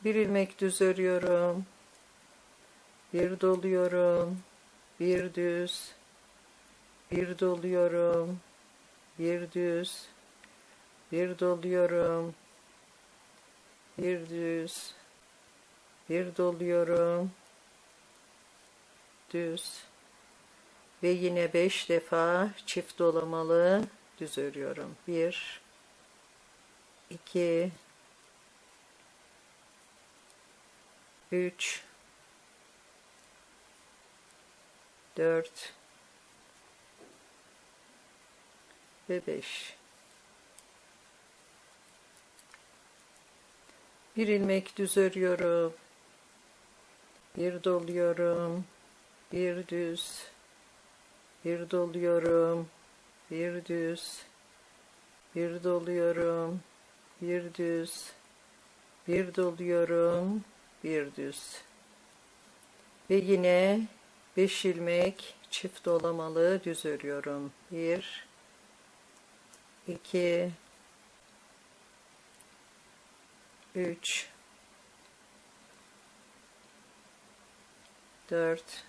Bir ilmek düz örüyorum. Bir doluyorum. Bir düz. Bir doluyorum. Bir düz. Bir doluyorum. Bir düz. Bir doluyorum. Düz. Ve yine 5 defa çift dolamalı düz örüyorum. 1 2 3 4 ve 5. Bir ilmek düz örüyorum. Bir doluyorum. Bir düz. Bir doluyorum. Bir düz. Bir doluyorum. Bir düz. Bir doluyorum. Bir düz. Ve yine 5 ilmek çift dolamalı düz örüyorum. 1 2 3 4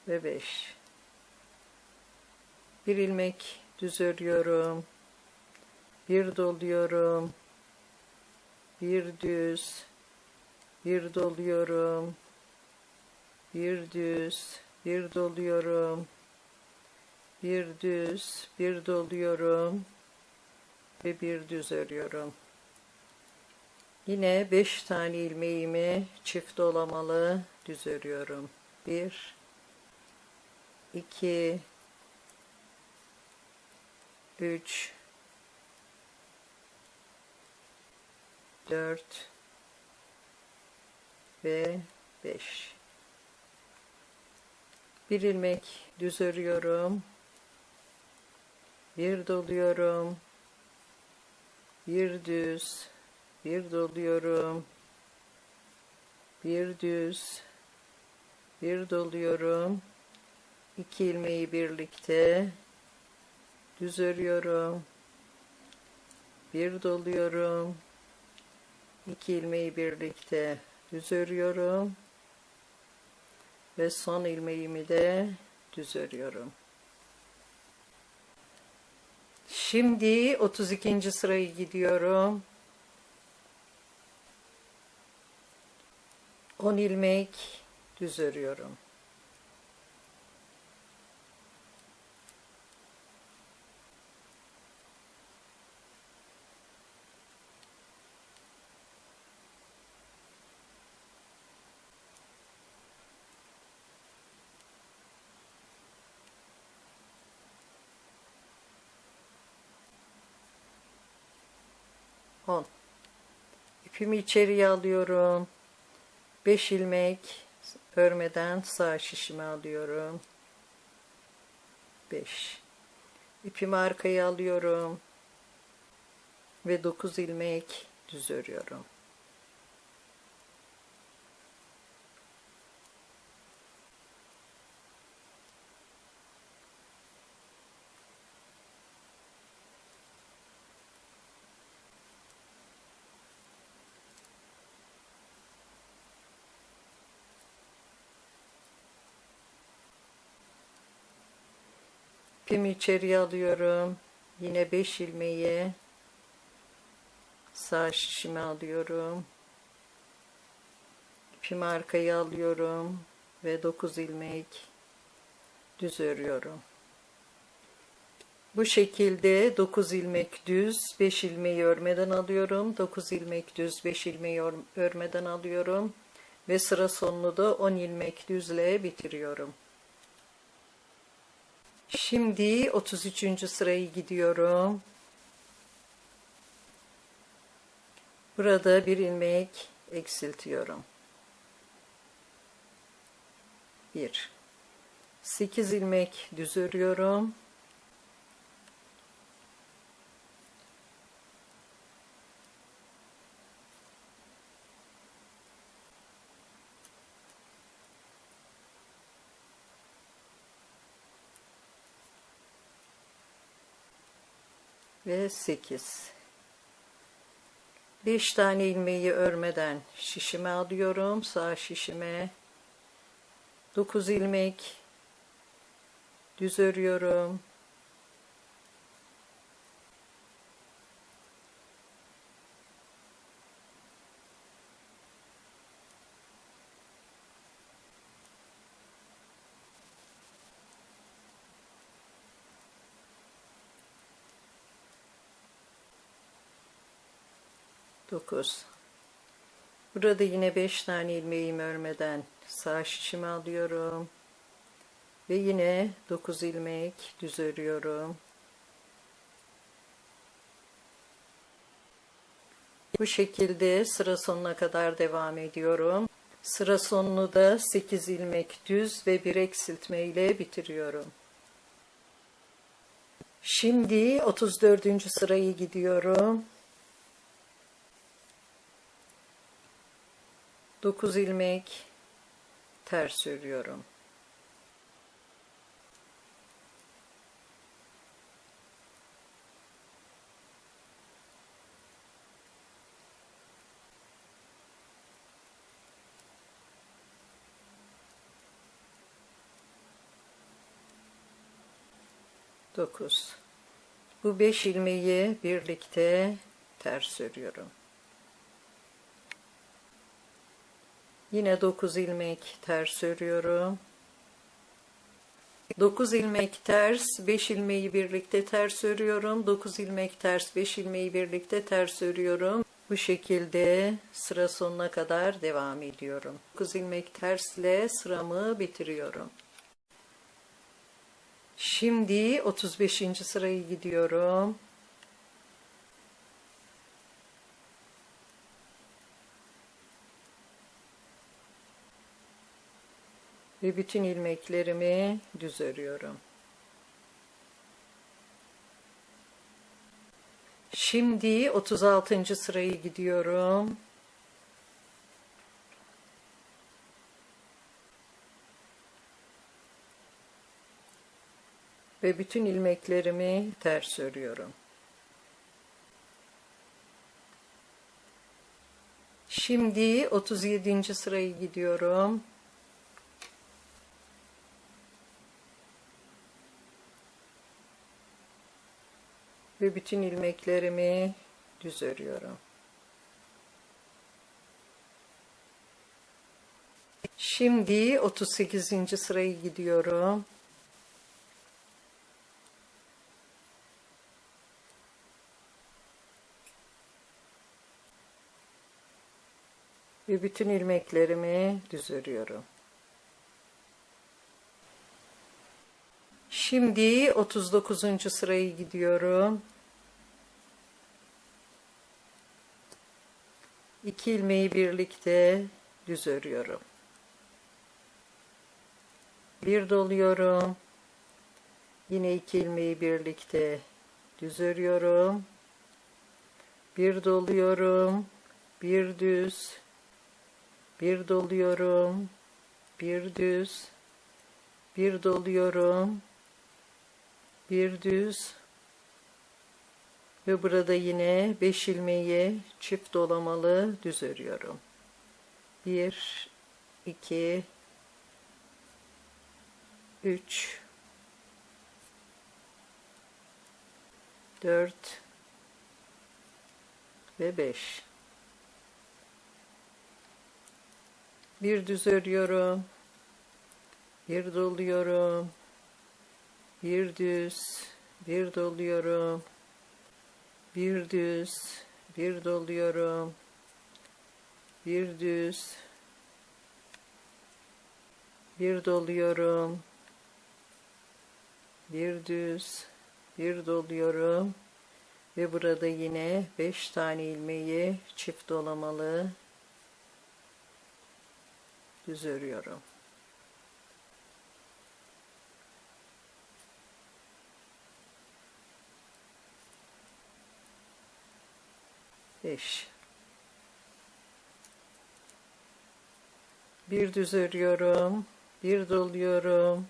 ve 5. Bir ilmek düz örüyorum. Bir doluyorum. Bir düz. Bir doluyorum. Bir düz. Bir doluyorum. Bir düz. Bir doluyorum. Ve bir düz örüyorum. Yine 5 tane ilmeğimi çift dolamalı düz örüyorum. 1 2 3 4 ve 5. Bir ilmek düz örüyorum. Bir doluyorum. Bir düz. Bir doluyorum. Bir düz. Bir doluyorum. 2 ilmeği birlikte düz örüyorum. Bir doluyorum. 2 ilmeği birlikte düz örüyorum. Ve son ilmeğimi de düz örüyorum. Şimdi 32. sırayı gidiyorum. 10 ilmek düz örüyorum. İpimi içeriye alıyorum. 5 ilmek örmeden sağ şişime alıyorum. 5. İpimi arkaya alıyorum. Ve 9 ilmek düz örüyorum. İpimi içeriye alıyorum. Yine 5 ilmeği sağ şişime alıyorum. İpimi arkaya alıyorum ve 9 ilmek düz örüyorum. Bu şekilde 9 ilmek düz, 5 ilmeği örmeden alıyorum. 9 ilmek düz, 5 ilmeği örmeden alıyorum ve sıra sonunu da 10 ilmek düzle bitiriyorum. Şimdi 33. sırayı gidiyorum. Burada bir ilmek eksiltiyorum. 1. 8 ilmek düz örüyorum. Ve 8. 5 tane ilmeği örmeden şişime alıyorum. Sağ şişime 9 ilmek düz örüyorum. Dokuz. Burada yine 5 tane ilmeğimi örmeden sağ şişime alıyorum. Ve yine 9 ilmek düz örüyorum. Bu şekilde sıra sonuna kadar devam ediyorum. Sıra sonunu da 8 ilmek düz ve bir eksiltme ile bitiriyorum. Şimdi 34. sırayı gidiyorum. 9 ilmek ters örüyorum. Dokuz. Bu 5 ilmeği birlikte ters örüyorum. Yine 9 ilmek ters örüyorum. 9 ilmek ters, 5 ilmeği birlikte ters örüyorum. 9 ilmek ters, 5 ilmeği birlikte ters örüyorum. Bu şekilde sıra sonuna kadar devam ediyorum. 9 ilmek tersle sıramı bitiriyorum. Şimdi 35. sırayı gidiyorum. Ve bütün ilmeklerimi düz örüyorum. Şimdi 36. sırayı gidiyorum. Ve bütün ilmeklerimi ters örüyorum. Şimdi 37. sırayı gidiyorum. Ve bütün ilmeklerimi düz örüyorum. Şimdi 38. sırayı gidiyorum. Ve bütün ilmeklerimi düz örüyorum. Şimdi 39. sırayı gidiyorum. 2 ilmeği birlikte düz örüyorum. Bir doluyorum. Yine 2 ilmeği birlikte düz örüyorum. Bir doluyorum. Bir düz. Bir doluyorum. Bir düz. Bir doluyorum. Bir düz. Ve burada yine 5 ilmeği çift dolamalı düz örüyorum. 1, 2, 3, 4 ve 5. Bir düz örüyorum. Bir doluyorum. Bir düz, bir doluyorum. Bir düz, bir doluyorum. Bir düz, bir doluyorum. Bir düz, bir doluyorum. Ve burada yine 5 tane ilmeği çift dolamalı düz örüyorum. Beş. Bir düz örüyorum, bir doluyorum,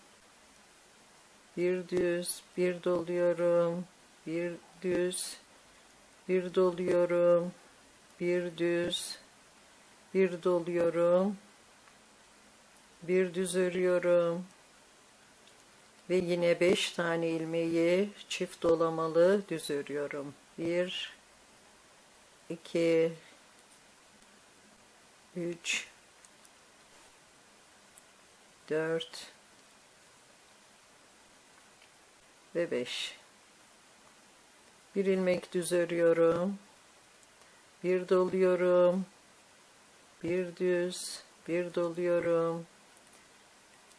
bir düz, bir doluyorum, bir düz, bir doluyorum, bir düz, bir doluyorum, bir düz örüyorum ve yine 5 tane ilmeği çift dolamalı düz örüyorum. 1 2 3 4 ve 5. Bir ilmek düz örüyorum. Bir doluyorum. Bir düz, bir doluyorum.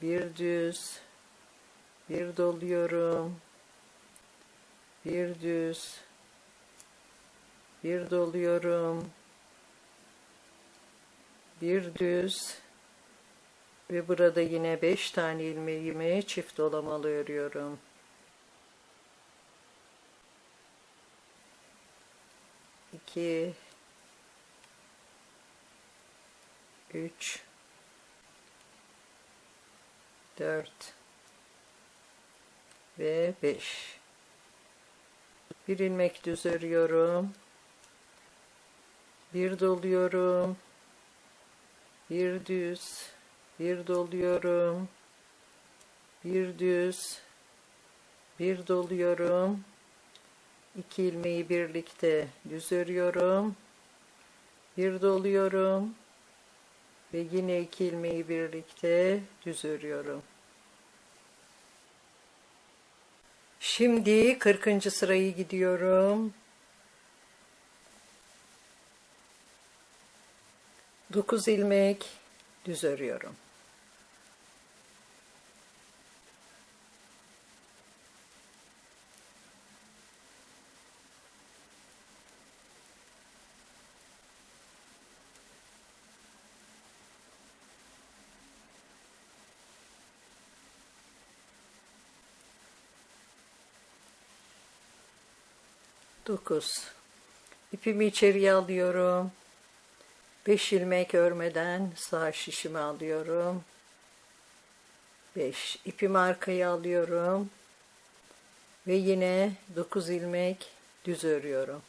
Bir düz, bir doluyorum. Bir düz, bir doluyorum. Bir düz ve burada yine 5 tane ilmeğimi çift dolamalı örüyorum. 2 3 4 ve 5. Bir ilmek düz örüyorum. Bir doluyorum. Bir düz, bir doluyorum. Bir düz, bir doluyorum. 2 ilmeği birlikte düz örüyorum. Bir doluyorum. Ve yine 2 ilmeği birlikte düz örüyorum. Şimdi 40. sırayı gidiyorum. 9 ilmek düz örüyorum. Dokuz. İpimi içeriye alıyorum. 5 ilmek örmeden sağ şişimi alıyorum. 5. İpimi arkaya alıyorum. Ve yine 9 ilmek düz örüyorum.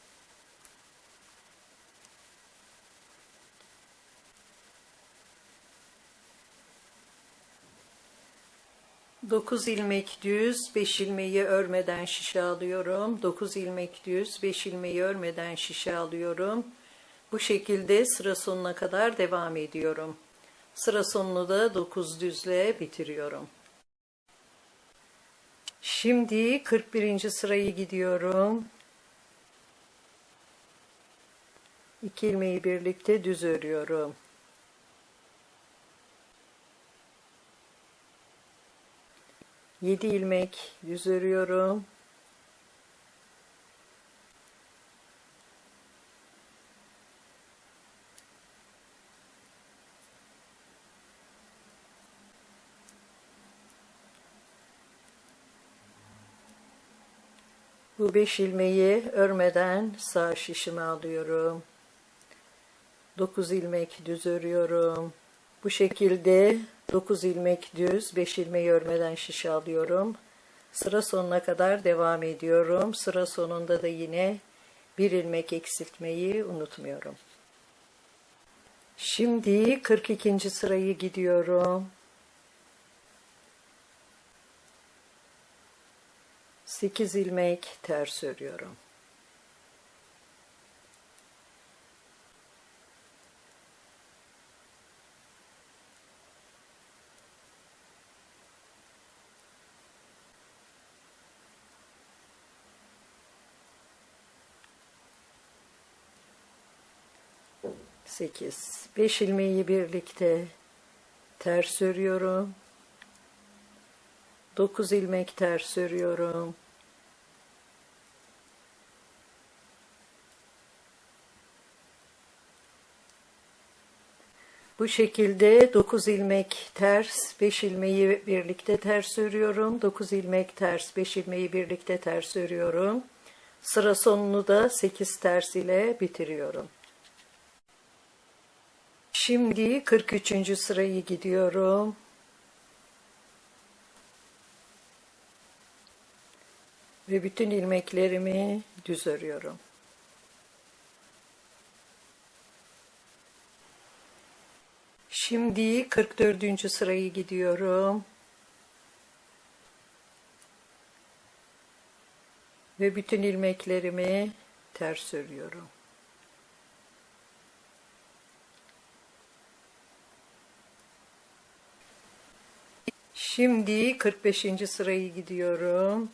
Dokuz ilmek düz, 5 ilmeği örmeden şişe alıyorum. 9 ilmek düz, 5 ilmeği örmeden şişe alıyorum. Bu şekilde sıra sonuna kadar devam ediyorum. Sıra sonunu da 9 düzle bitiriyorum. Şimdi 41. sırayı gidiyorum. 2 ilmeği birlikte düz örüyorum. 7 ilmek düz örüyorum. Bu 5 ilmeği örmeden sağ şişime alıyorum. 9 ilmek düz örüyorum. Bu şekilde 9 ilmek düz, 5 ilmeği örmeden şişe alıyorum. Sıra sonuna kadar devam ediyorum. Sıra sonunda da yine bir ilmek eksiltmeyi unutmuyorum. Şimdi 42. sırayı gidiyorum. 8 ilmek ters örüyorum. Sekiz. 5 ilmeği birlikte ters örüyorum. 9 ilmek ters örüyorum. Bu şekilde 9 ilmek ters, 5 ilmeği birlikte ters örüyorum. 9 ilmek ters, 5 ilmeği birlikte ters örüyorum. Sıra sonunu da 8 ters ile bitiriyorum. Şimdi 43. sırayı gidiyorum. Ve bütün ilmeklerimi düz örüyorum. Şimdi 44. sırayı gidiyorum. Ve bütün ilmeklerimi ters örüyorum. Şimdi 45. sırayı gidiyorum.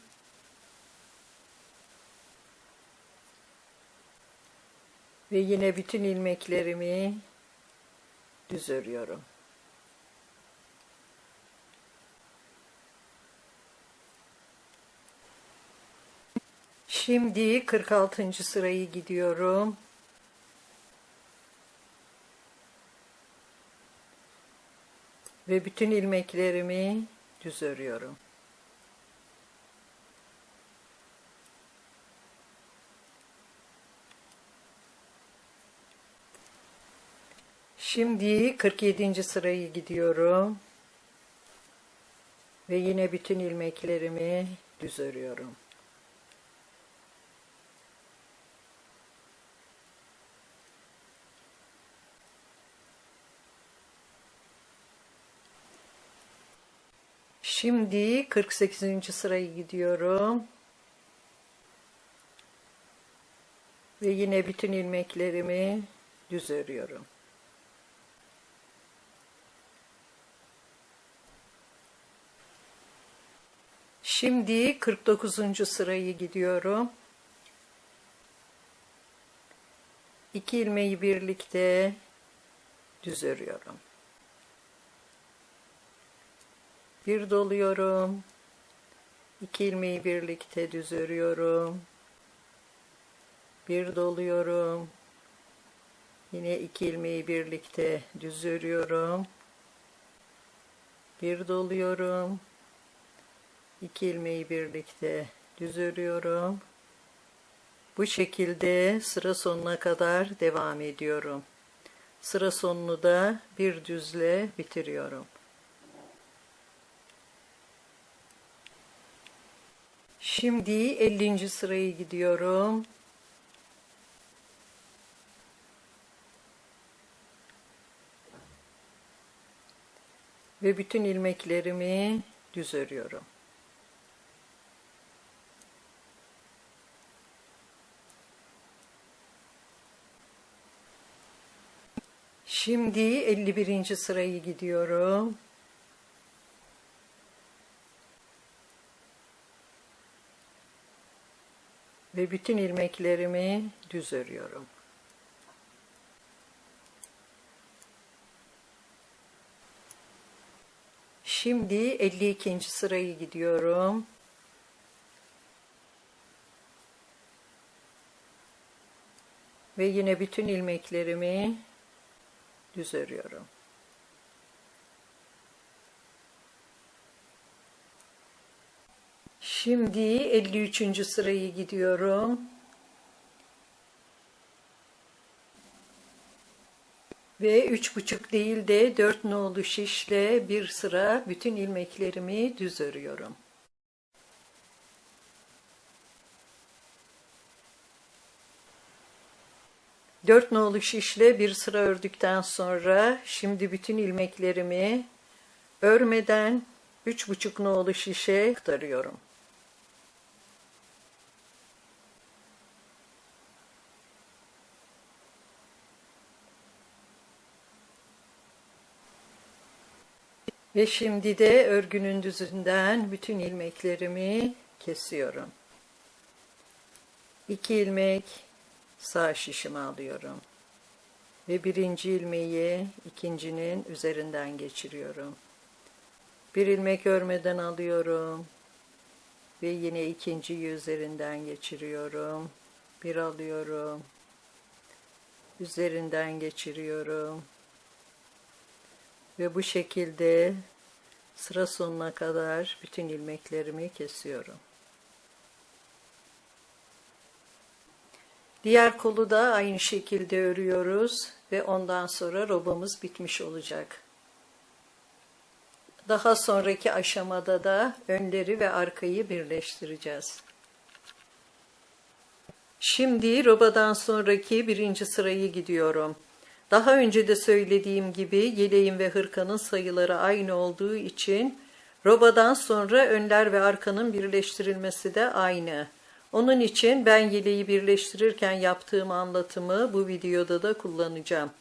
Ve yine bütün ilmeklerimi düz örüyorum. Şimdi 46. sırayı gidiyorum. Ve bütün ilmeklerimi düz örüyorum. Şimdi 47. sırayı gidiyorum. Ve yine bütün ilmeklerimi düz örüyorum. Şimdi 48. sırayı gidiyorum. Ve yine bütün ilmeklerimi düz örüyorum. Şimdi 49. sırayı gidiyorum. 2 ilmeği birlikte düz örüyorum. Bir doluyorum. 2 ilmeği birlikte düz örüyorum. Bir doluyorum. Yine 2 ilmeği birlikte düz örüyorum. Bir doluyorum. 2 ilmeği birlikte düz örüyorum. Bu şekilde sıra sonuna kadar devam ediyorum. Sıra sonunu da bir düzle bitiriyorum. Şimdi 50. sırayı gidiyorum. Ve bütün ilmeklerimi düz örüyorum. Şimdi 51. sırayı gidiyorum. Ve bütün ilmeklerimi düz örüyorum. Şimdi 52. sırayı gidiyorum. Ve yine bütün ilmeklerimi düz örüyorum. Şimdi 53. sırayı gidiyorum. Ve 3,5 değil de 4 nolu şişle bir sıra bütün ilmeklerimi düz örüyorum. Dört nolu şişle bir sıra ördükten sonra şimdi bütün ilmeklerimi örmeden 3,5 nolu şişe aktarıyorum. Ve şimdi de örgünün düzünden bütün ilmeklerimi kesiyorum. 2 ilmek sağ şişime alıyorum. Ve birinci ilmeği ikincinin üzerinden geçiriyorum. Bir ilmek örmeden alıyorum. Ve yine ikinciyi üzerinden geçiriyorum. Bir alıyorum. Üzerinden geçiriyorum. Ve bu şekilde sıra sonuna kadar bütün ilmeklerimi kesiyorum. Diğer kolu da aynı şekilde örüyoruz ve ondan sonra robamız bitmiş olacak. Daha sonraki aşamada da önleri ve arkayı birleştireceğiz. Şimdi robadan sonraki birinci sırayı gidiyorum. Daha önce de söylediğim gibi yeleğin ve hırkanın sayıları aynı olduğu için robadan sonra önler ve arkanın birleştirilmesi de aynı. Onun için ben yeleği birleştirirken yaptığım anlatımı bu videoda da kullanacağım.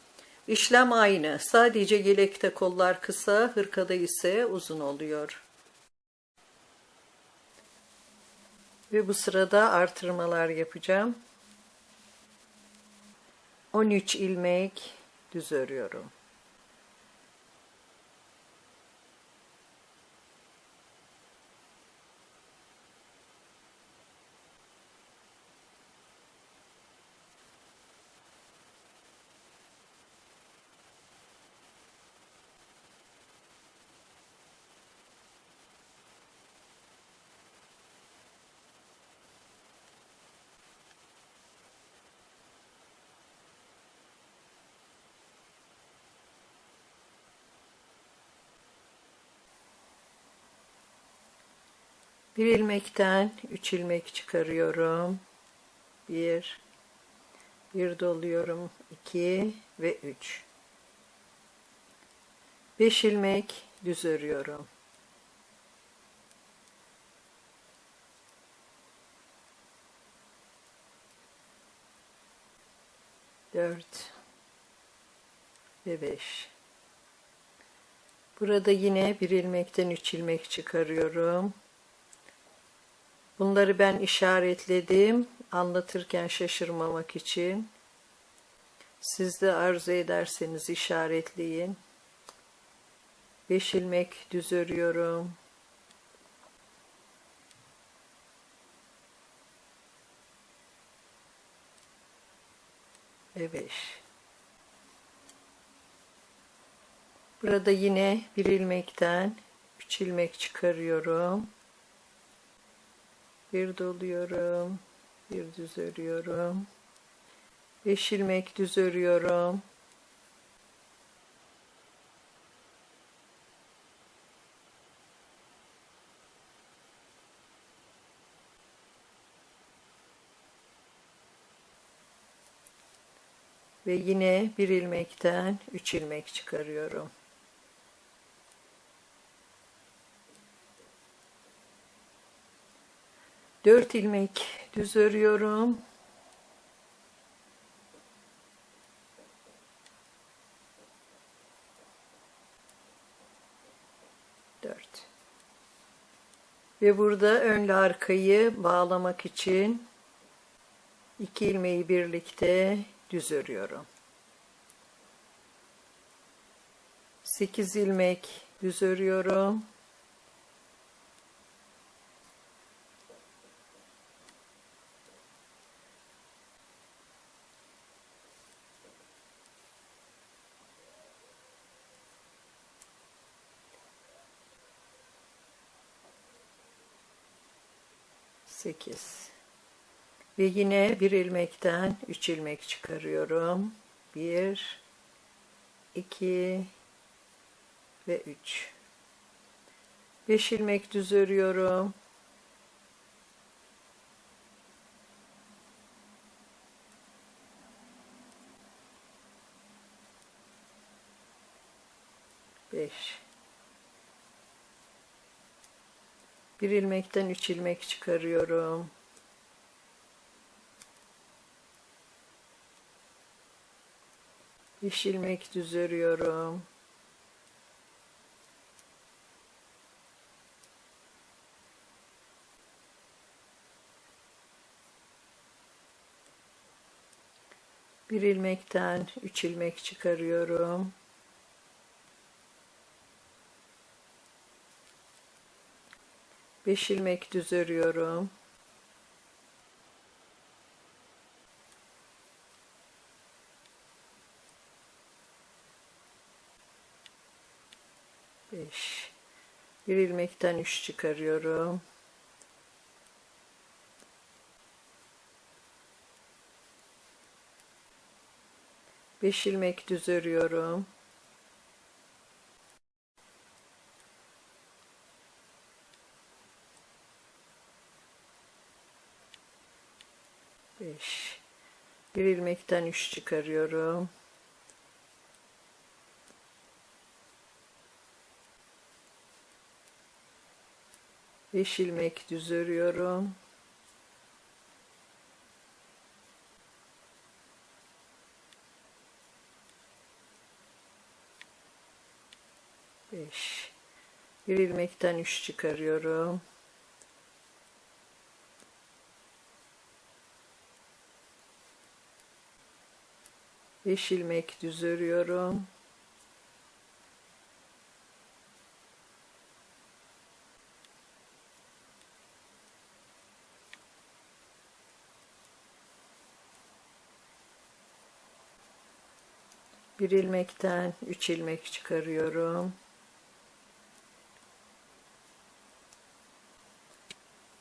İşlem aynı. Sadece yelekte kollar kısa, hırkada ise uzun oluyor. Ve bu sırada artırmalar yapacağım. 13 ilmek düz örüyorum. Bir ilmekten 3 ilmek çıkarıyorum. Bir doluyorum. 2 ve 3. 5 ilmek düz örüyorum. Dört ve 5. Burada yine bir ilmekten 3 ilmek çıkarıyorum. Bunları ben işaretledim anlatırken şaşırmamak için. Siz de arzu ederseniz işaretleyin. 5 ilmek düz örüyorum. Ve 5. Burada yine bir ilmekten 3 ilmek çıkarıyorum. Bir doluyorum. Bir düz örüyorum. 5 ilmek düz örüyorum. Ve yine bir ilmekten 3 ilmek çıkarıyorum. Dört ilmek düz örüyorum. Dört. Ve burada önle arkayı bağlamak için 2 ilmeği birlikte düz örüyorum. 8 ilmek düz örüyorum. Ve yine bir ilmekten 3 ilmek çıkarıyorum. 1, 2 ve 3. 5 ilmek düz örüyorum. Bir ilmekten 3 ilmek çıkarıyorum. Beş ilmek düz örüyorum. ilmekten 3 ilmek çıkarıyorum. Beş ilmek düz örüyorum. Beş. Bir ilmekten 3 çıkarıyorum. Beş ilmek düz örüyorum. Beş. Bir ilmekten 3 çıkarıyorum. Beş ilmek düz örüyorum. Beş. Bir ilmekten 3 çıkarıyorum. Beş ilmek düz örüyorum. Bir ilmekten 3 ilmek çıkarıyorum.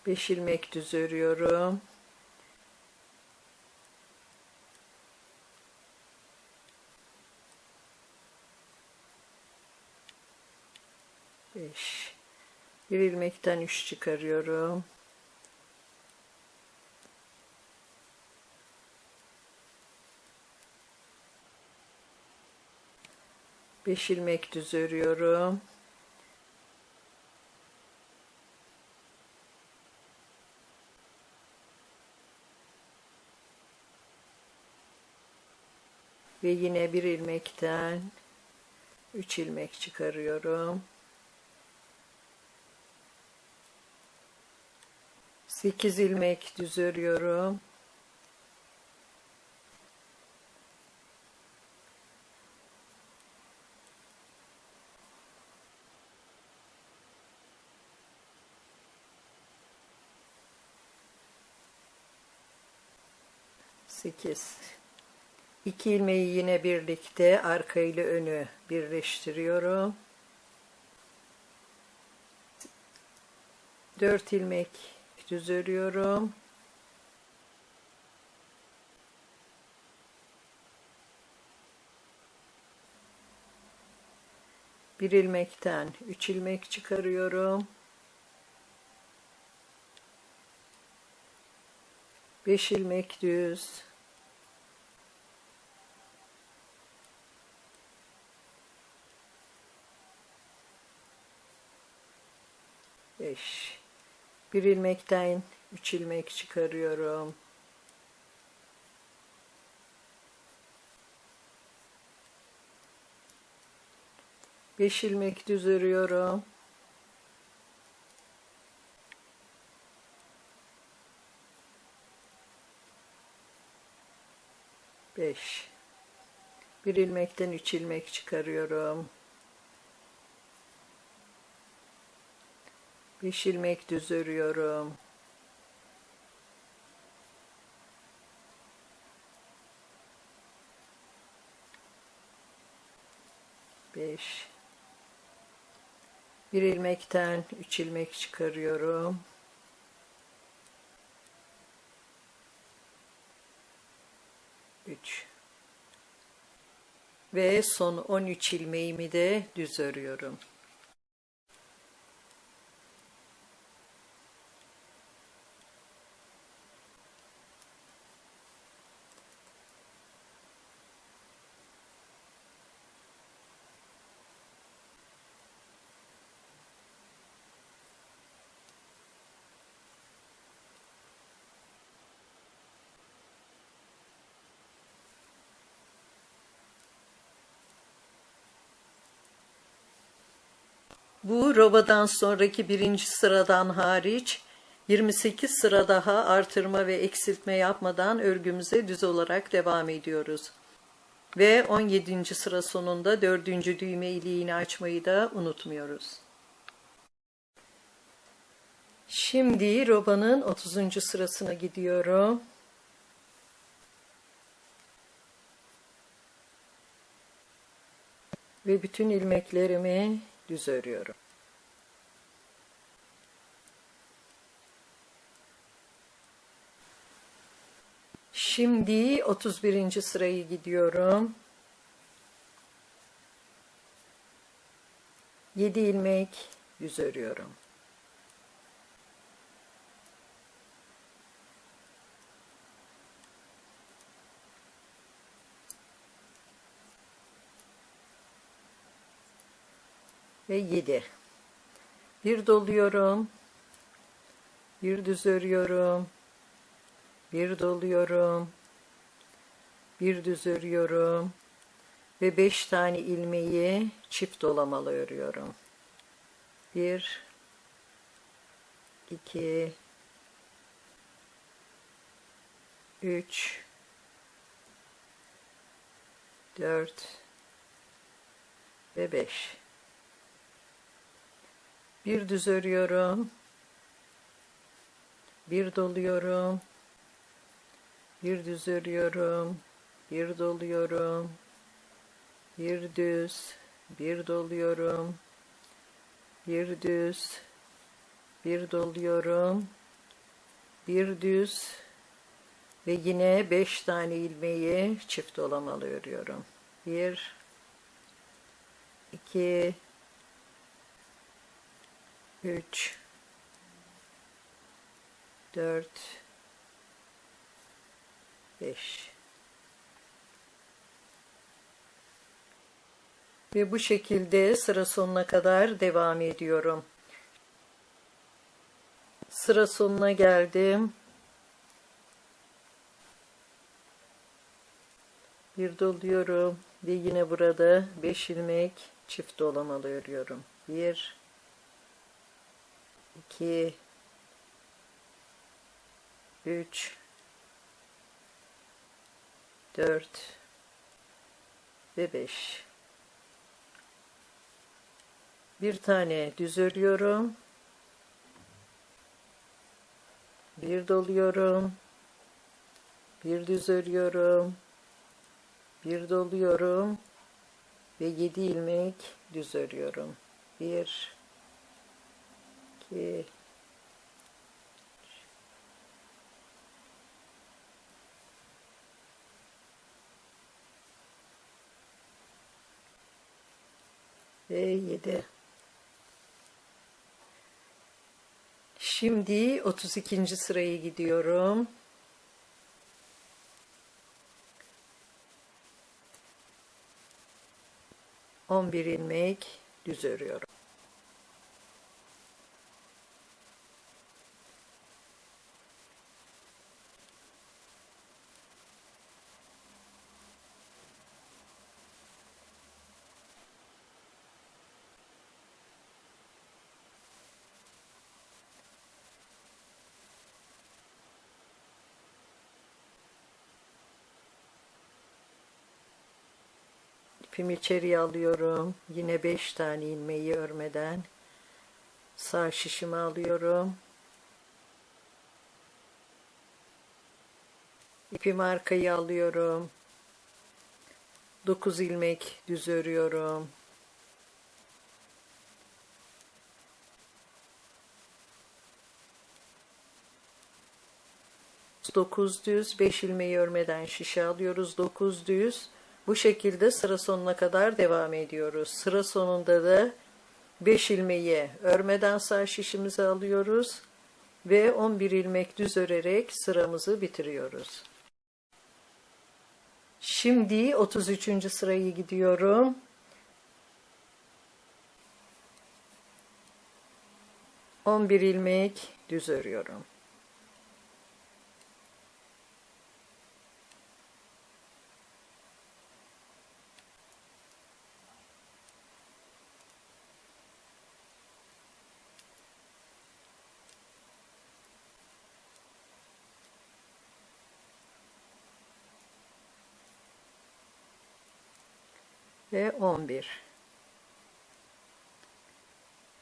Beş ilmek düz örüyorum. Beş. Bir ilmekten 3 çıkarıyorum. Beş ilmek düz örüyorum. Ve yine bir ilmekten 3 ilmek çıkarıyorum. 8 ilmek düz örüyorum. Sekiz. 2 ilmeği yine birlikte arka ile önü birleştiriyorum. 4 ilmek düz örüyorum. Bir ilmekten 3 ilmek çıkarıyorum. 5 ilmek düz. Beş. Bir ilmekten 3 ilmek çıkarıyorum. Beş ilmek düz örüyorum. Beş. Bir ilmekten 3 ilmek çıkarıyorum. Beş ilmek düz örüyorum. Beş. Bir ilmekten 3 ilmek çıkarıyorum. Üç. Ve son 13 ilmeğimi de düz örüyorum. Bu rovadan sonraki birinci sıradan hariç 28 sıra daha artırma ve eksiltme yapmadan örgümüze düz olarak devam ediyoruz. Ve 17. sıra sonunda 4. düğme iliğini açmayı da unutmuyoruz. Şimdi robanın 30. sırasına gidiyorum. Ve bütün ilmeklerimi düz örüyorum. Şimdi 31. sırayı gidiyorum. 7 ilmek düz örüyorum. Ve 7. Bir doluyorum. Bir düz örüyorum. Bir doluyorum. Bir düz örüyorum. Ve 5 tane ilmeği çift dolamalı örüyorum. 1 2 3 4 ve 5. Bir düz örüyorum. Bir doluyorum. Bir düz örüyorum. Bir doluyorum. Bir düz. Bir doluyorum. Bir düz. Bir doluyorum. Bir düz. Ve yine 5 tane ilmeği çift dolamalı örüyorum. 1 2 3 4 5. Ve bu şekilde sıra sonuna kadar devam ediyorum. Sıra sonuna geldim. Bir doluyorum ve yine burada 5 ilmek çift dolamalı örüyorum. 1 2 3 4 ve 5. Bir tane düz örüyorum. Bir doluyorum. Bir düz örüyorum. Bir doluyorum. Ve 7 ilmek düz örüyorum. 1 2 ve 7. Şimdi 32. sıraya gidiyorum. On bir ilmek düz örüyorum. İpimi içeriye alıyorum. Yine 5 tane ilmeği örmeden sağ şişimi alıyorum. İpimi arkaya alıyorum. 9 ilmek düz örüyorum. Dokuz düz, 5 ilmeği örmeden şişe alıyoruz. 9 düz. Bu şekilde sıra sonuna kadar devam ediyoruz. Sıra sonunda da 5 ilmeği örmeden sağ şişimizi alıyoruz ve 11 ilmek düz örerek sıramızı bitiriyoruz. Şimdi 33. sırayı gidiyorum. 11 ilmek düz örüyorum. ve 11.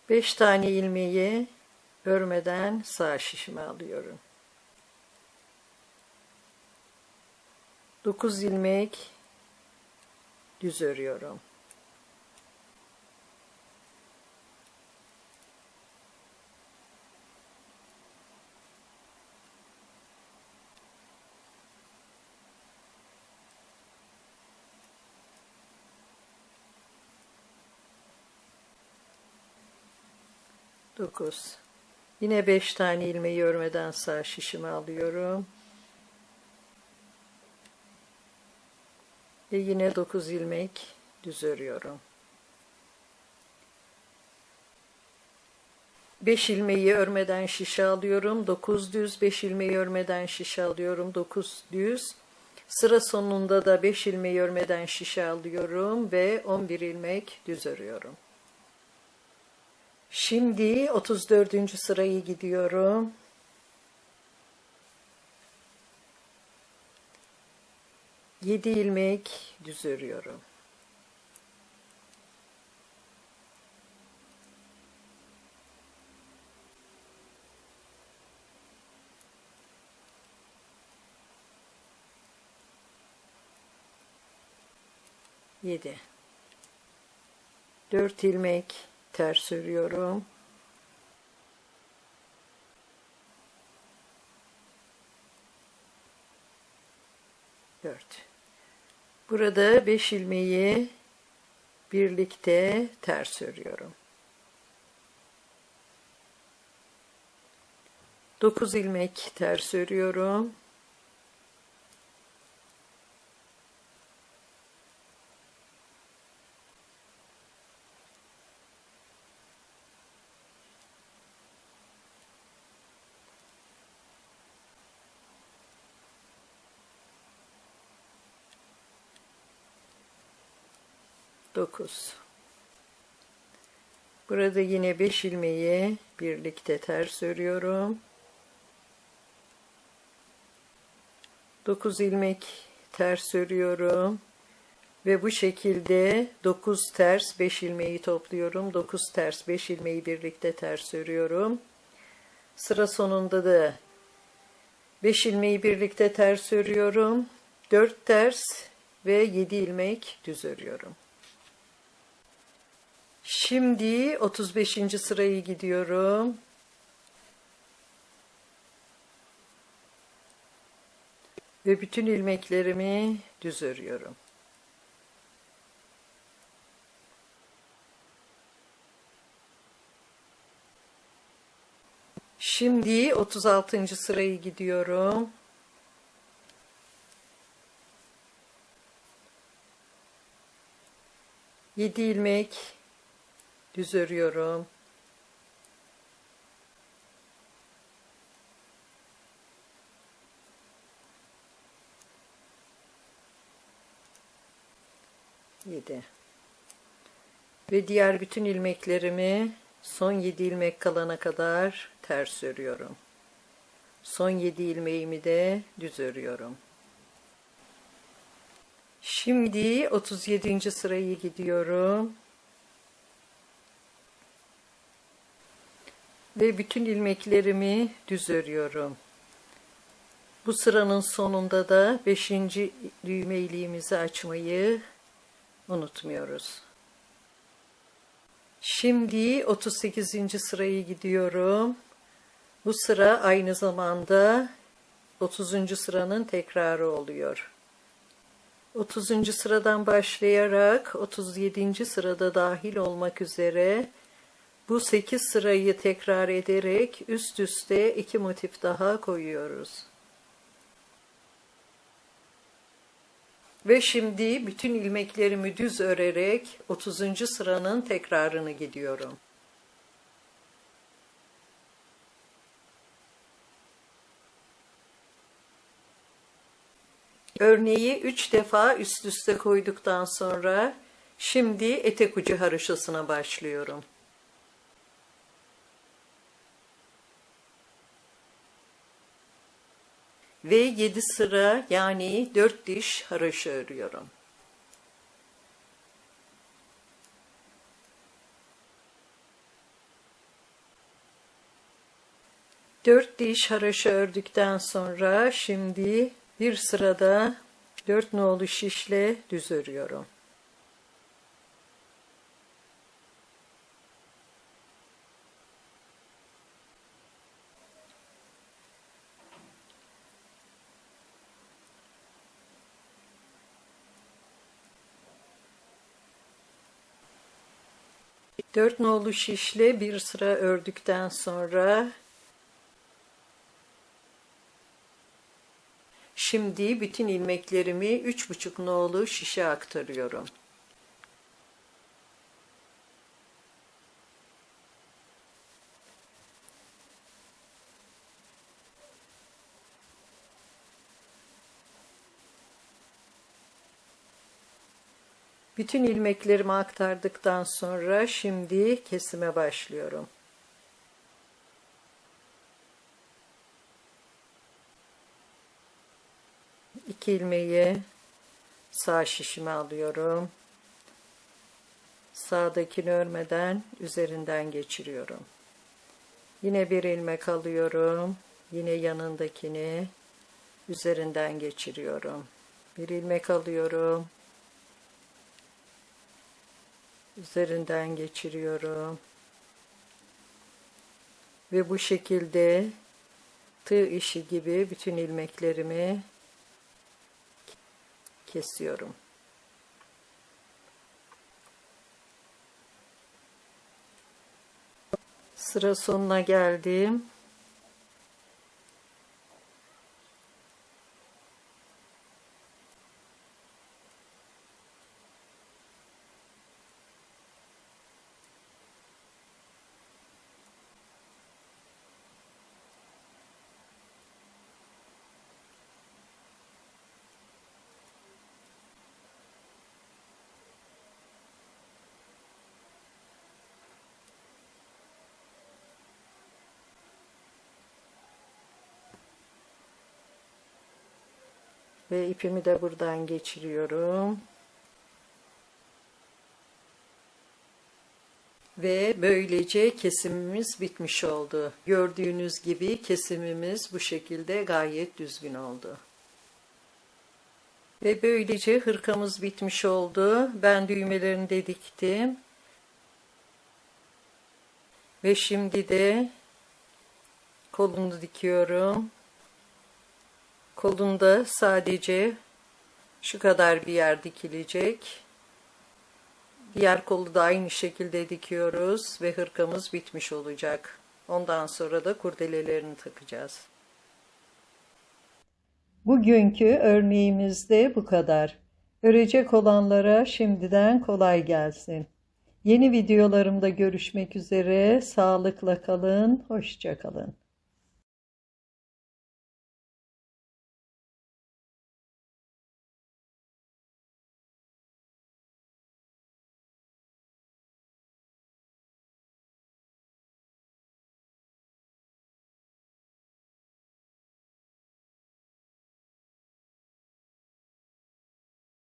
5 tane ilmeği örmeden sağ şişime alıyorum. 9 ilmek düz örüyorum. Dokuz. Yine 5 tane ilmeği örmeden sağ şişime alıyorum. Ve yine 9 ilmek düz örüyorum. 5 ilmeği örmeden şişe alıyorum. 9 düz, 5 ilmeği örmeden şişe alıyorum. 9 düz. Sıra sonunda da 5 ilmeği örmeden şişe alıyorum ve 11 ilmek düz örüyorum. Şimdi 34. sırayı gidiyorum. Yedi ilmek düz örüyorum. Yedi. 4 ilmek ters örüyorum. Dört. Burada 5 ilmeği birlikte ters örüyorum. 9 ilmek ters örüyorum. Dokuz. Burada yine 5 ilmeği birlikte ters örüyorum. 9 ilmek ters örüyorum ve bu şekilde 9 ters 5 ilmeği topluyorum. 9 ters 5 ilmeği birlikte ters örüyorum. Sıra sonunda da 5 ilmeği birlikte ters örüyorum. 4 ters ve 7 ilmek düz örüyorum. Şimdi 35. sırayı gidiyorum. Ve bütün ilmeklerimi düz örüyorum. Şimdi 36. sırayı gidiyorum. Yedi ilmek düz örüyorum. Yedi. Ve diğer bütün ilmeklerimi son 7 ilmek kalana kadar ters örüyorum. Son 7 ilmeğimi de düz örüyorum. Şimdi 37. sırayı gidiyorum. Ve bütün ilmeklerimi düz örüyorum. Bu sıranın sonunda da 5. düğme iliğimizi açmayı unutmuyoruz. Şimdi 38. sırayı gidiyorum. Bu sıra aynı zamanda 30. sıranın tekrarı oluyor. 30. sıradan başlayarak 37. sırada dahil olmak üzere bu 8 sırayı tekrar ederek üst üste 2 motif daha koyuyoruz. Ve şimdi bütün ilmeklerimi düz örerek 30. sıranın tekrarını gidiyorum. Örneği 3 defa üst üste koyduktan sonra şimdi etek ucu haroşasına başlıyorum. Ve 7 sıra yani 4 diş haroşa örüyorum. 4 diş haraşo ördükten sonra şimdi bir sırada 4 nolu şişle düz örüyorum. Dört nolu şişle bir sıra ördükten sonra şimdi bütün ilmeklerimi 3,5 nolu şişe aktarıyorum. Bütün ilmeklerimi aktardıktan sonra şimdi kesime başlıyorum. İki ilmeği sağ şişime alıyorum. Sağdakini örmeden üzerinden geçiriyorum. Yine bir ilmek alıyorum. Yine yanındakini üzerinden geçiriyorum. Bir ilmek alıyorum. Üzerinden geçiriyorum. Ve bu şekilde tığ işi gibi bütün ilmeklerimi kesiyorum. Sıra sonuna geldim. Ve ipimi de buradan geçiriyorum. Ve böylece kesimimiz bitmiş oldu. Gördüğünüz gibi kesimimiz bu şekilde gayet düzgün oldu. Ve böylece hırkamız bitmiş oldu. Ben düğmelerini de diktim. Ve şimdi de kolunu dikiyorum. Kolunda sadece şu kadar bir yer dikilecek. Diğer kolu da aynı şekilde dikiyoruz ve hırkamız bitmiş olacak. Ondan sonra da kurdelelerini takacağız. Bugünkü örneğimiz de bu kadar. Örecek olanlara şimdiden kolay gelsin. Yeni videolarımda görüşmek üzere. Sağlıkla kalın, hoşça kalın.